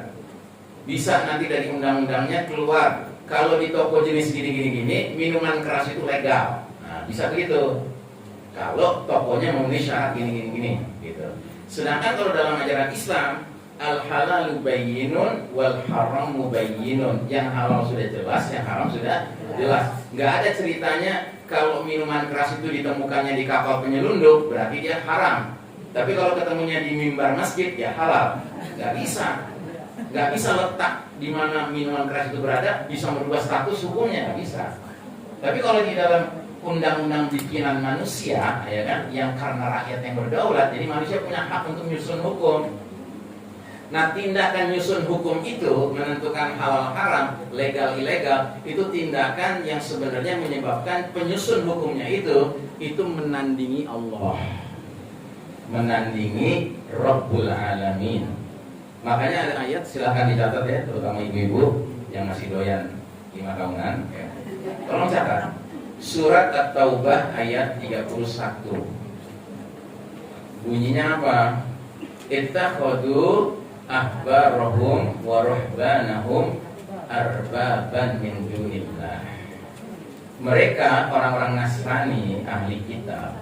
Bisa nanti dari undang-undangnya keluar kalau di toko jenis gini-gini minuman keras itu legal. Nah, bisa begitu. Kalau tokonya memenuhi syarat gini-gini gitu. Sedangkan kalau dalam ajaran Islam, al-halalu bayyinun wal haramu bayyinun. Yang halal sudah jelas, yang haram sudah jelas. Nggak ada ceritanya kalau minuman keras itu ditemukannya di kapal penyelundup berarti dia haram. Tapi kalau ketemunya di mimbar masjid ya halal. Nggak bisa. Nggak bisa letak di mana minuman keras itu berada bisa merubah status hukumnya, nggak bisa. Tapi kalau di dalam undang-undang bikinan manusia, ya kan, yang karena rakyat yang berdaulat, jadi manusia punya hak untuk menyusun hukum. Nah, tindakan nyusun hukum itu menentukan halal haram, legal ilegal, itu tindakan yang sebenarnya menyebabkan penyusun hukumnya itu menandingi Allah, menandingi Rabbul Alamin. Makanya ada ayat, silahkan dicatat ya, terutama ibu-ibu yang masih doyan 5 tahunan, ya. Tolong catat. Surat At-Taubah ayat 31. Bunyinya apa? Ittakhadhu ahbarahum wa ruhbanahum arbaban min dunillah. Mereka orang-orang Nasrani ahli kitab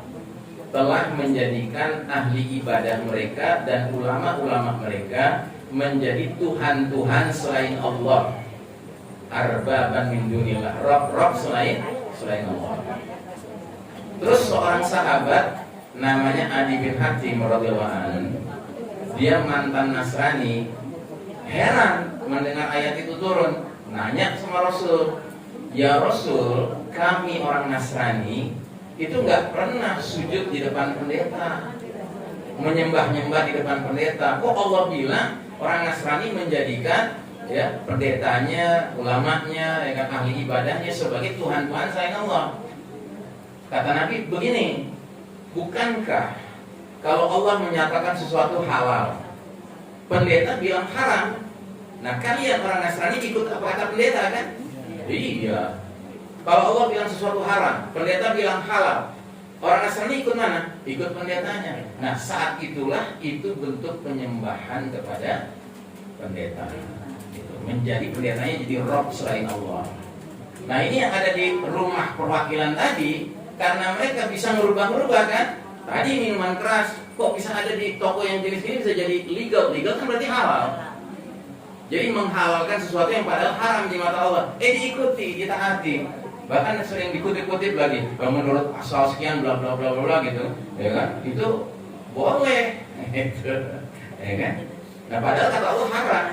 telah menjadikan ahli ibadah mereka dan ulama-ulama mereka menjadi tuhan-tuhan selain Allah. Arbaban min dunillah, rob selain Allah. Terus seorang sahabat namanya Adi bin Hatim radhiyallahu anhu, dia mantan Nasrani, heran mendengar ayat itu turun, nanya sama Rasul, ya Rasul, kami orang Nasrani itu nggak pernah sujud di depan pendeta, menyembah-nyembah di depan pendeta. Kok Allah bilang orang Nasrani menjadikan ya pendetanya, ulamanya, ya kan, ahli ibadahnya sebagai Tuhan-Tuhan selain Allah? Kata Nabi begini, bukankah kalau Allah menyatakan sesuatu halal, pendeta bilang haram? Nah, kalian orang Nasrani ikut apa kata pendeta kan? Iya. Kalau Allah bilang sesuatu haram, pendeta bilang halal, orang Nasrani ikut mana? Ikut pendetanya. Nah, saat itulah itu bentuk penyembahan kepada pendeta. Menjadi pendetanya jadi Rob selain Allah. Nah, ini yang ada di rumah perwakilan tadi, karena mereka bisa merubah-merubah kan? Tadi minuman keras, kok bisa ada di toko yang jenis ini bisa jadi legal? Legal kan berarti halal. Jadi menghalalkan sesuatu yang padahal haram di mata Allah. Diikuti, ditaati. Bahkan sering dikutip-kutip lagi, menurut asal sekian bla bla bla bla gitu, ya kan? Itu boleh, ya kan? Nah, padahal kata Allah haram.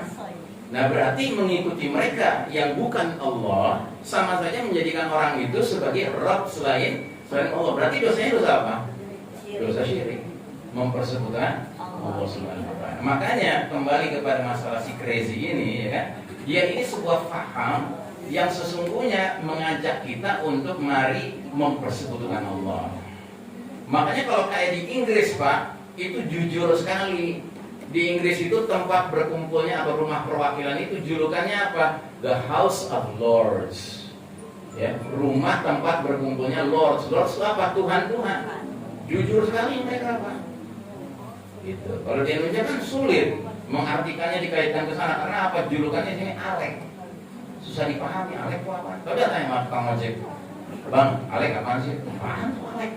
Nah, berarti mengikuti mereka yang bukan Allah sama saja menjadikan orang itu sebagai Rabb selain Allah. Berarti dosanya dosa apa? Dosa syirik, mempersekutukan Allah Subhanahu wa Ta'ala. Makanya kembali kepada masalah si crazy ini, ya kan? Dia ini sebuah paham yang sesungguhnya mengajak kita untuk mari mempersekutukan Allah. Makanya kalau kayak di Inggris, Pak, itu jujur sekali. Di Inggris itu tempat berkumpulnya atau rumah perwakilan itu julukannya apa? The House of Lords. Ya, rumah tempat berkumpulnya Lords. Lords itu apa? Tuhan-Tuhan. Jujur sekali mereka, Pak. Gitu. Kalau di Indonesia kan sulit mengartikannya, dikaitkan ke sana karena apa? Julukannya sini Alek. Susah dipahami, Alek itu apa? Coba tanya sama Kang Ojek, Bang, Alek apaan sih? Apaan tuh Alek?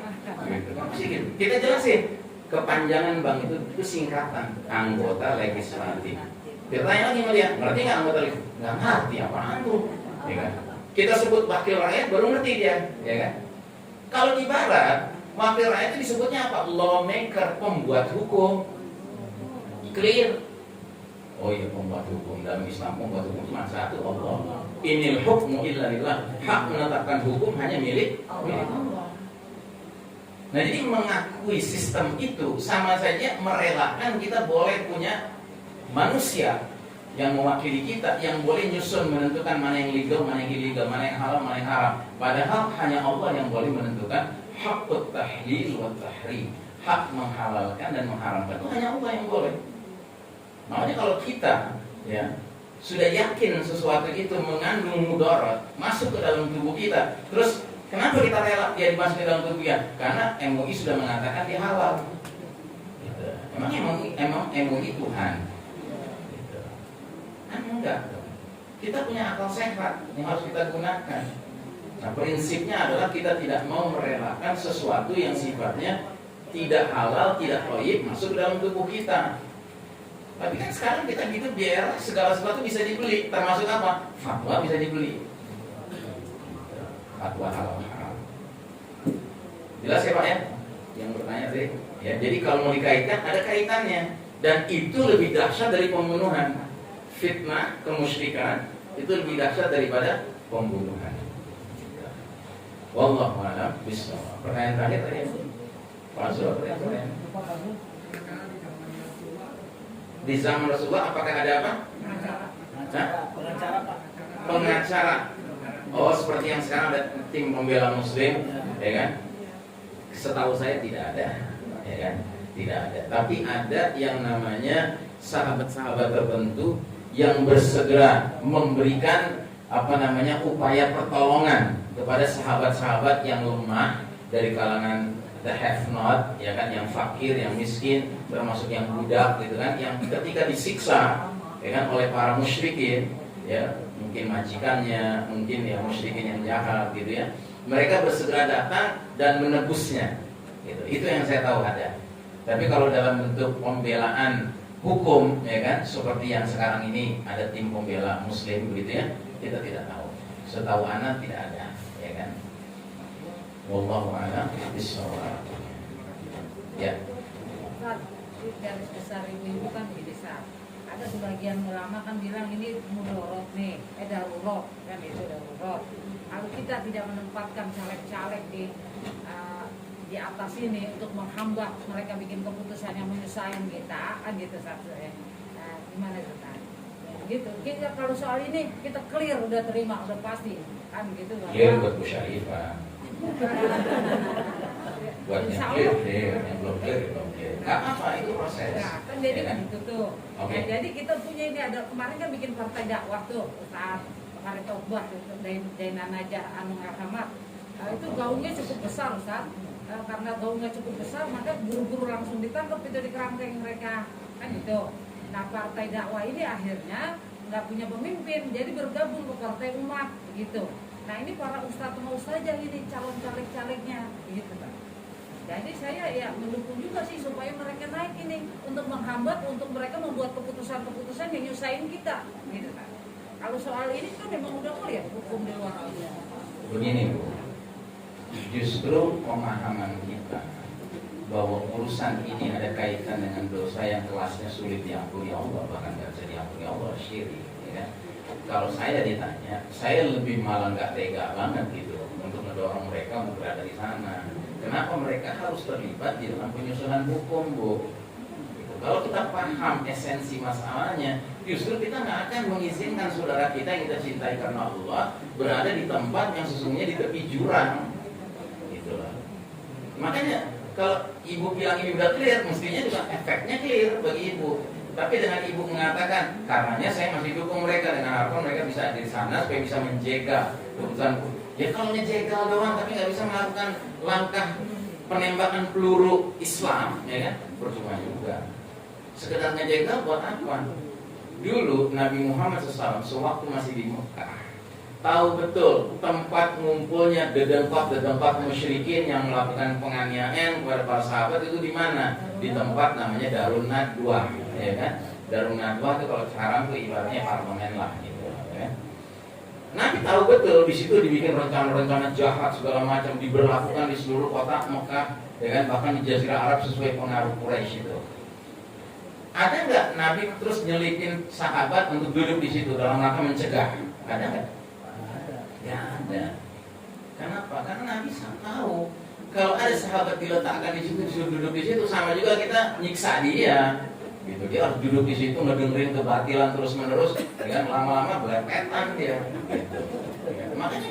Gitu. Pasti gitu. Kita jelasin, kepanjangan Bang itu singkatan anggota legislatif. Kita tanya lagi sama dia, ngerti nggak anggota legislatif? Nggak ngerti apaan tuh, ya kan? Kita sebut wakil rakyat baru ngerti dia, ya kan? Kalau di Barat, wakil rakyat itu disebutnya apa? Lawmaker, pembuat hukum. Clear. Oh iya, pembuat hukum dalam Islam, pembuat hukum cuma satu, Allah. Inil hukmu illa lillah. Hak menetapkan hukum hanya milik Allah. Nah, jadi mengakui sistem itu sama saja merelakan kita boleh punya manusia yang mewakili kita, yang boleh nyusun menentukan mana yang legal, mana yang illegal, mana yang halal, mana yang haram. Padahal hanya Allah yang boleh menentukan hakut tahlil wa tahrim. Hak menghalalkan dan mengharamkan itu hanya Allah yang boleh. Makanya kalau kita ya sudah yakin sesuatu itu mengandung mudarat masuk ke dalam tubuh kita, terus kenapa kita rela dia dimasuk ke dalam tubuh kita? Karena MUI sudah mengatakan dia halal. Gitu. Emang MUI Tuhan? Gitu. Kan enggak. Kita punya akal sehat yang harus kita gunakan. Nah, prinsipnya adalah kita tidak mau merelakan sesuatu yang sifatnya tidak halal, tidak thayyib masuk ke dalam tubuh kita. Tapi kan sekarang kita hidup di era segala sesuatu bisa dibeli, termasuk apa? Fatwa bisa dibeli. Fatwa halal haram. Jelas ya Pak ya? Yang bertanya tadi. Ya, jadi kalau mau dikaitkan ada kaitannya, dan itu lebih dahsyat dari pembunuhan. Fitnah, kemusyrikan itu lebih dahsyat daripada pembunuhan. Wallahu a'lam bishawab. Pertanyaan terakhir tadi. Pak Zul, pertanyaan. Di zaman Rasulullah apakah ada apa? Pengacara, Pak. Pengacara. Oh, seperti yang sekarang ada tim pembela Muslim, ya kan? Setahu saya tidak ada, ya kan? Tidak ada. Tapi ada yang namanya sahabat-sahabat tertentu yang bersegera memberikan upaya pertolongan kepada sahabat-sahabat yang lemah dari kalangan the have not, ya kan, yang fakir, yang miskin, termasuk yang budak, gitu kan, yang ketika disiksa, ya kan, oleh para musyrikin, ya, mungkin majikannya, mungkin ya musyrikin yang jahat, gitu ya, mereka bersegera datang dan menebusnya, gitu. Itu yang saya tahu ada. Tapi kalau dalam bentuk pembelaan hukum, ya kan, seperti yang sekarang ini ada tim pembela Muslim, begitu ya, kita tidak tahu. Setahu anak tidak ada, ya kan. Wallahu a'lam bishawab. Ya. Di garis besar ibu kan di desa. Ada sebagian ulama kan bilang ini mudorot nih, darurat kan itu darurat. Kalau kita tidak menempatkan caleg-caleg di atas ini untuk menghambat mereka bikin keputusan yang menyusahkan kita, kan gitu satu ya. Nah, gimana itu kan? Gitu. Kita kalau soal ini kita clear, udah terima, udah pasti, kan gitu. Clear buat Bu Syarifah. Buat yang clear, yang belum clear. Gak apa, itu proses. Nah, kan jadi ya kan? gitu tuh. Oke. Nah, jadi kita punya ini ada kemarin kan bikin partai dakwah tuh saat kemarin Tobah itu Dainan Najah Anu Ahmad. Itu gaungnya cukup besar Ustaz. Karena gaungnya cukup besar maka buru-buru langsung ditangkap itu di kerangkeng mereka kan gitu. Nah partai dakwah ini akhirnya nggak punya pemimpin jadi bergabung ke partai umat begitu. Nah ini para ustadz sama ustazah ini calon caleg-calegnya gitu kan. Jadi saya ya mendukung juga sih supaya mereka naik ini untuk menghambat untuk mereka membuat keputusan-keputusan yang nyusahin kita gitu kan. Kalau soal ini kan memang udah clear hukum di luar. Begini Bu, justru pemahaman kita bahwa urusan ini ada kaitan dengan dosa yang kelasnya sulit diampuni Allah, bahkan nggak bisa diampuni Allah, syirik ya. Kalau saya ditanya, saya lebih malah nggak tega banget gitu untuk mendorong mereka untuk berada di sana. Kenapa mereka harus terlibat di dalam penyusunan hukum, Bu? Gitu. Kalau kita paham esensi masalahnya, justru kita nggak akan mengizinkan saudara kita yang kita cintai karena Allah berada di tempat yang sesungguhnya di tepi jurang. Gitu lah. Makanya kalau ibu bilang ini udah clear, mestinya juga efeknya clear bagi ibu. Tapi dengan ibu mengatakan, karenanya saya masih dukung mereka dengan harapan mereka bisa ada di sana supaya bisa menjaga keputusan. Ya kalau nyejegal doang tapi nggak bisa melakukan langkah penembakan peluru Islam, ya kan? Percuma juga. Sekedar nyejegal buat apa? Dulu Nabi Muhammad SAW sewaktu masih di Mekah tahu betul tempat ngumpulnya dedengkot musyrikin yang melakukan penganiayaan kepada para sahabat itu di mana? Di tempat namanya Darun Nadwah, ya kan? Darun Nadwah itu kalau sekarang tuh ibaratnya parlemen lah gitu, ya. Nabi tahu betul di situ dibikin rencana-rencana jahat segala macam diberlakukan di seluruh kota Mekah, ya kan? Bahkan di Jazirah Arab sesuai pengaruh Quraisy itu. Ada nggak Nabi terus nyelipin sahabat untuk duduk di situ dalam rangka mencegah? Ada nggak? Ya ada. Kenapa? Karena Nabi tahu kalau ada sahabat diletakkan di situ disuruh duduk di situ sama juga kita nyiksa dia. Gitu, dia harus duduk di situ ngedengerin kebatilan terus menerus, dengan lama-lama belepetan dia. Gitu. Makanya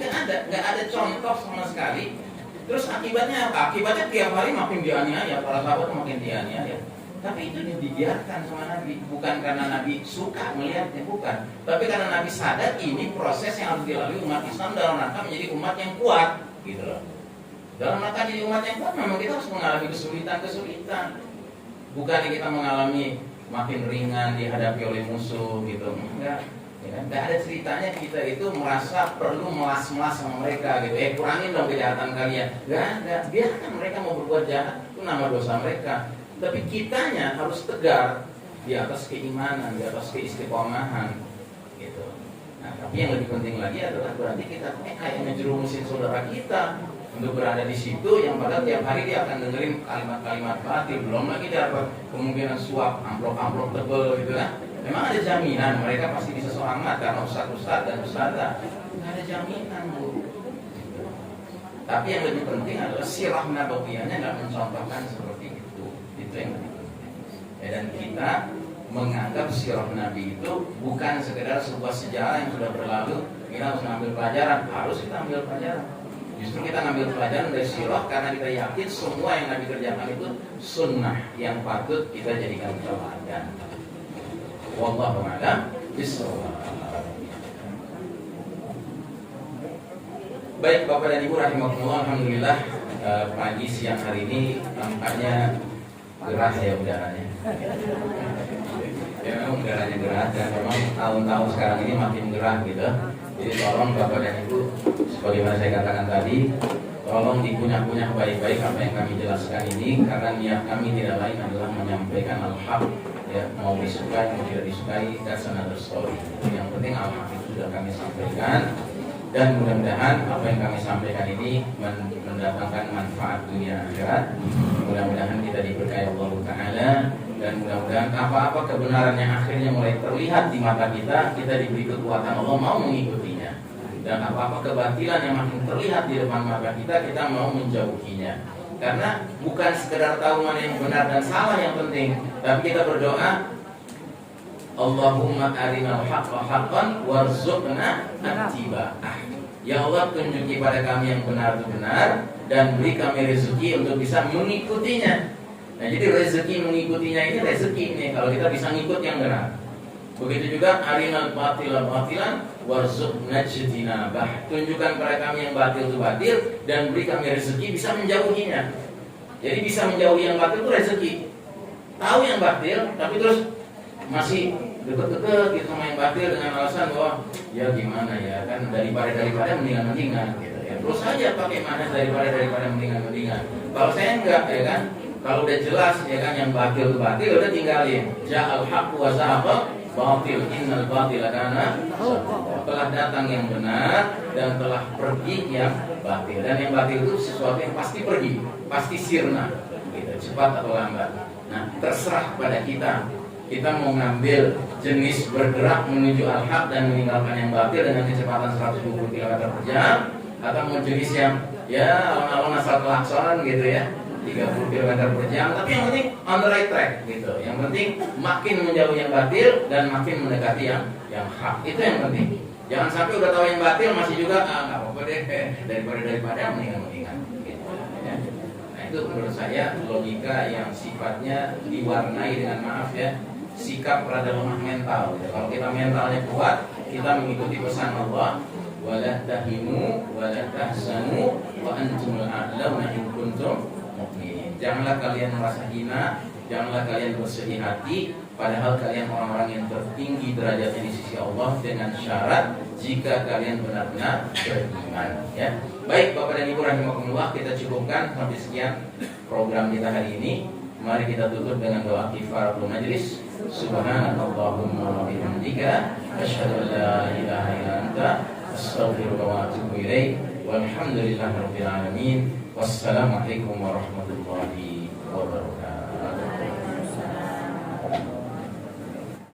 nggak ada contoh sama sekali. Terus akibatnya apa? Akibatnya tiap hari makin dianiaya, para sahabat makin dianiaya. Tapi itu dibiarkan sama Nabi, bukan karena Nabi suka melihatnya, bukan. Tapi karena Nabi sadar ini proses yang harus dilalui umat Islam dalam rangka menjadi umat yang kuat, gitu loh. Dalam rangka jadi umat yang kuat, memang kita harus mengalami kesulitan. Bukan kita mengalami makin ringan dihadapi oleh musuh gitu, enggak. Ya, enggak ada ceritanya kita itu merasa perlu melas-melas sama mereka gitu. Kurangin dong kejahatan kalian. Enggak. Biarkan mereka mau berbuat jahat, itu nama dosa mereka. Tapi kitanya harus tegar di atas keimanan, di atas keistiqomahan gitu. Nah, tapi yang lebih penting lagi adalah berarti kita kayak ngejerumusin saudara kita untuk berada di situ yang padahal tiap hari dia akan dengerin kalimat-kalimat batil, belum lagi dapat kemungkinan suap amplop-amplop tebel gitu kan. Memang ada jaminan mereka pasti bisa selamat karena ustaz-ustaz dan ustazah. Nggak ada jaminan, Bu. Tapi yang lebih penting adalah sirah nabawiyahnya nggak mencontohkan seperti itu. Itu yang lebih penting. Ya, dan kita menganggap sirah Nabi itu bukan sekedar sebuah sejarah yang sudah berlalu. Kita harus mengambil pelajaran, harus kita ambil pelajaran. Justru kita ngambil pelajaran dari sirah karena kita yakin semua yang Nabi kerjakan itu sunnah yang patut kita jadikan teladan. Wallahu a'lam bishawab. Baik Bapak dan Ibu rahimakumullah, alhamdulillah pagi siang hari ini nampaknya gerah ya udaranya. Ya memang udaranya gerah dan memang tahun-tahun sekarang ini makin gerah gitu. Jadi tolong Bapak dan Ibu, sebagaimana saya katakan tadi, tolong dikunyah-kunyah baik-baik apa yang kami jelaskan ini, karena niat kami tidak lain adalah menyampaikan al-haq, ya, mau disukai mau tidak disukai, that's another story. Yang penting al-haq itu sudah kami sampaikan, dan mudah-mudahan apa yang kami sampaikan ini mendatangkan manfaat dunia akhirat. Mudah-mudahan kita diberkahi Allah Ta'ala, dan mudah-mudahan apa-apa kebenaran yang akhirnya mulai terlihat di mata kita diberi kekuatan Allah mau mengikutinya. Dan apa-apa kebatilan yang makin terlihat di depan mata kita mau menjauhinya. Karena bukan sekedar tahu mana yang benar dan salah yang penting, tapi kita berdoa, Allahumma arinal haqqa haqqan warzuqna ittiba'ah. Ya Allah, tunjuki pada kami yang benar itu benar dan beri kami rezeki untuk bisa mengikutinya. Nah, jadi rezeki mengikutinya ini rezeki nih kalau kita bisa ngikut yang benar. Begitu juga arinal batila batilan warzuqna ijtinabah. Tunjukkan pada kami yang batil itu batil dan beri kami rezeki bisa menjauhinya. Jadi bisa menjauhi yang batil itu rezeki. Tahu yang batil tapi terus masih deket-deket gitu sama yang batil dengan alasan bahwa ya gimana ya kan daripada mendingan gitu ya. Terus aja pakai mana daripada mendingan. Kalau saya enggak ya kan. Kalau udah jelas ya kan yang batil itu batil udah tinggalin. Ja'al haqqu wa zahaqa batil innal batila kana telah datang yang benar dan telah pergi yang batil. Dan yang batil itu sesuatu yang pasti pergi, pasti sirna gitu, cepat atau lambat. Nah, terserah pada kita. Kita mau ngambil jenis bergerak menuju al-haq dan meninggalkan yang batil dengan kecepatan 120 km per jam, atau mau jenis yang ya alon-alon asal kelakson gitu ya 30 km per jam, tapi yang penting on the right track gitu. Yang penting makin menjauh yang batil dan makin mendekati yang hak. Itu yang penting. Jangan sampai udah tahu yang batil masih juga nggak apa-apa deh daripada mendingan gitu, ya. Nah, itu menurut saya logika yang sifatnya diwarnai dengan maaf ya sikap rada lemah mental gitu. Kalau kita mentalnya kuat, kita mengikuti pesan Allah, wala tahinu wala tahzanu wa antumul a'launa in kuntum mu'minin. Janganlah kalian merasa hina, janganlah kalian bersedih hati, padahal kalian orang-orang yang tertinggi derajatnya di sisi Allah, dengan syarat jika kalian benar-benar beriman ya. Baik Bapak dan Ibu rahimakumullah, kita cukupkan sampai sekian program kita hari ini. Mari kita tutup dengan doa kifaratul majlis. Subhanakallahumma wa bihamdika asyhadu an la ilaha illa anta astaghfiruka wa atubu ilaik. Walhamdulillahirabbil alamin. Wassalamualaikum warahmatullahi wabarakatuh.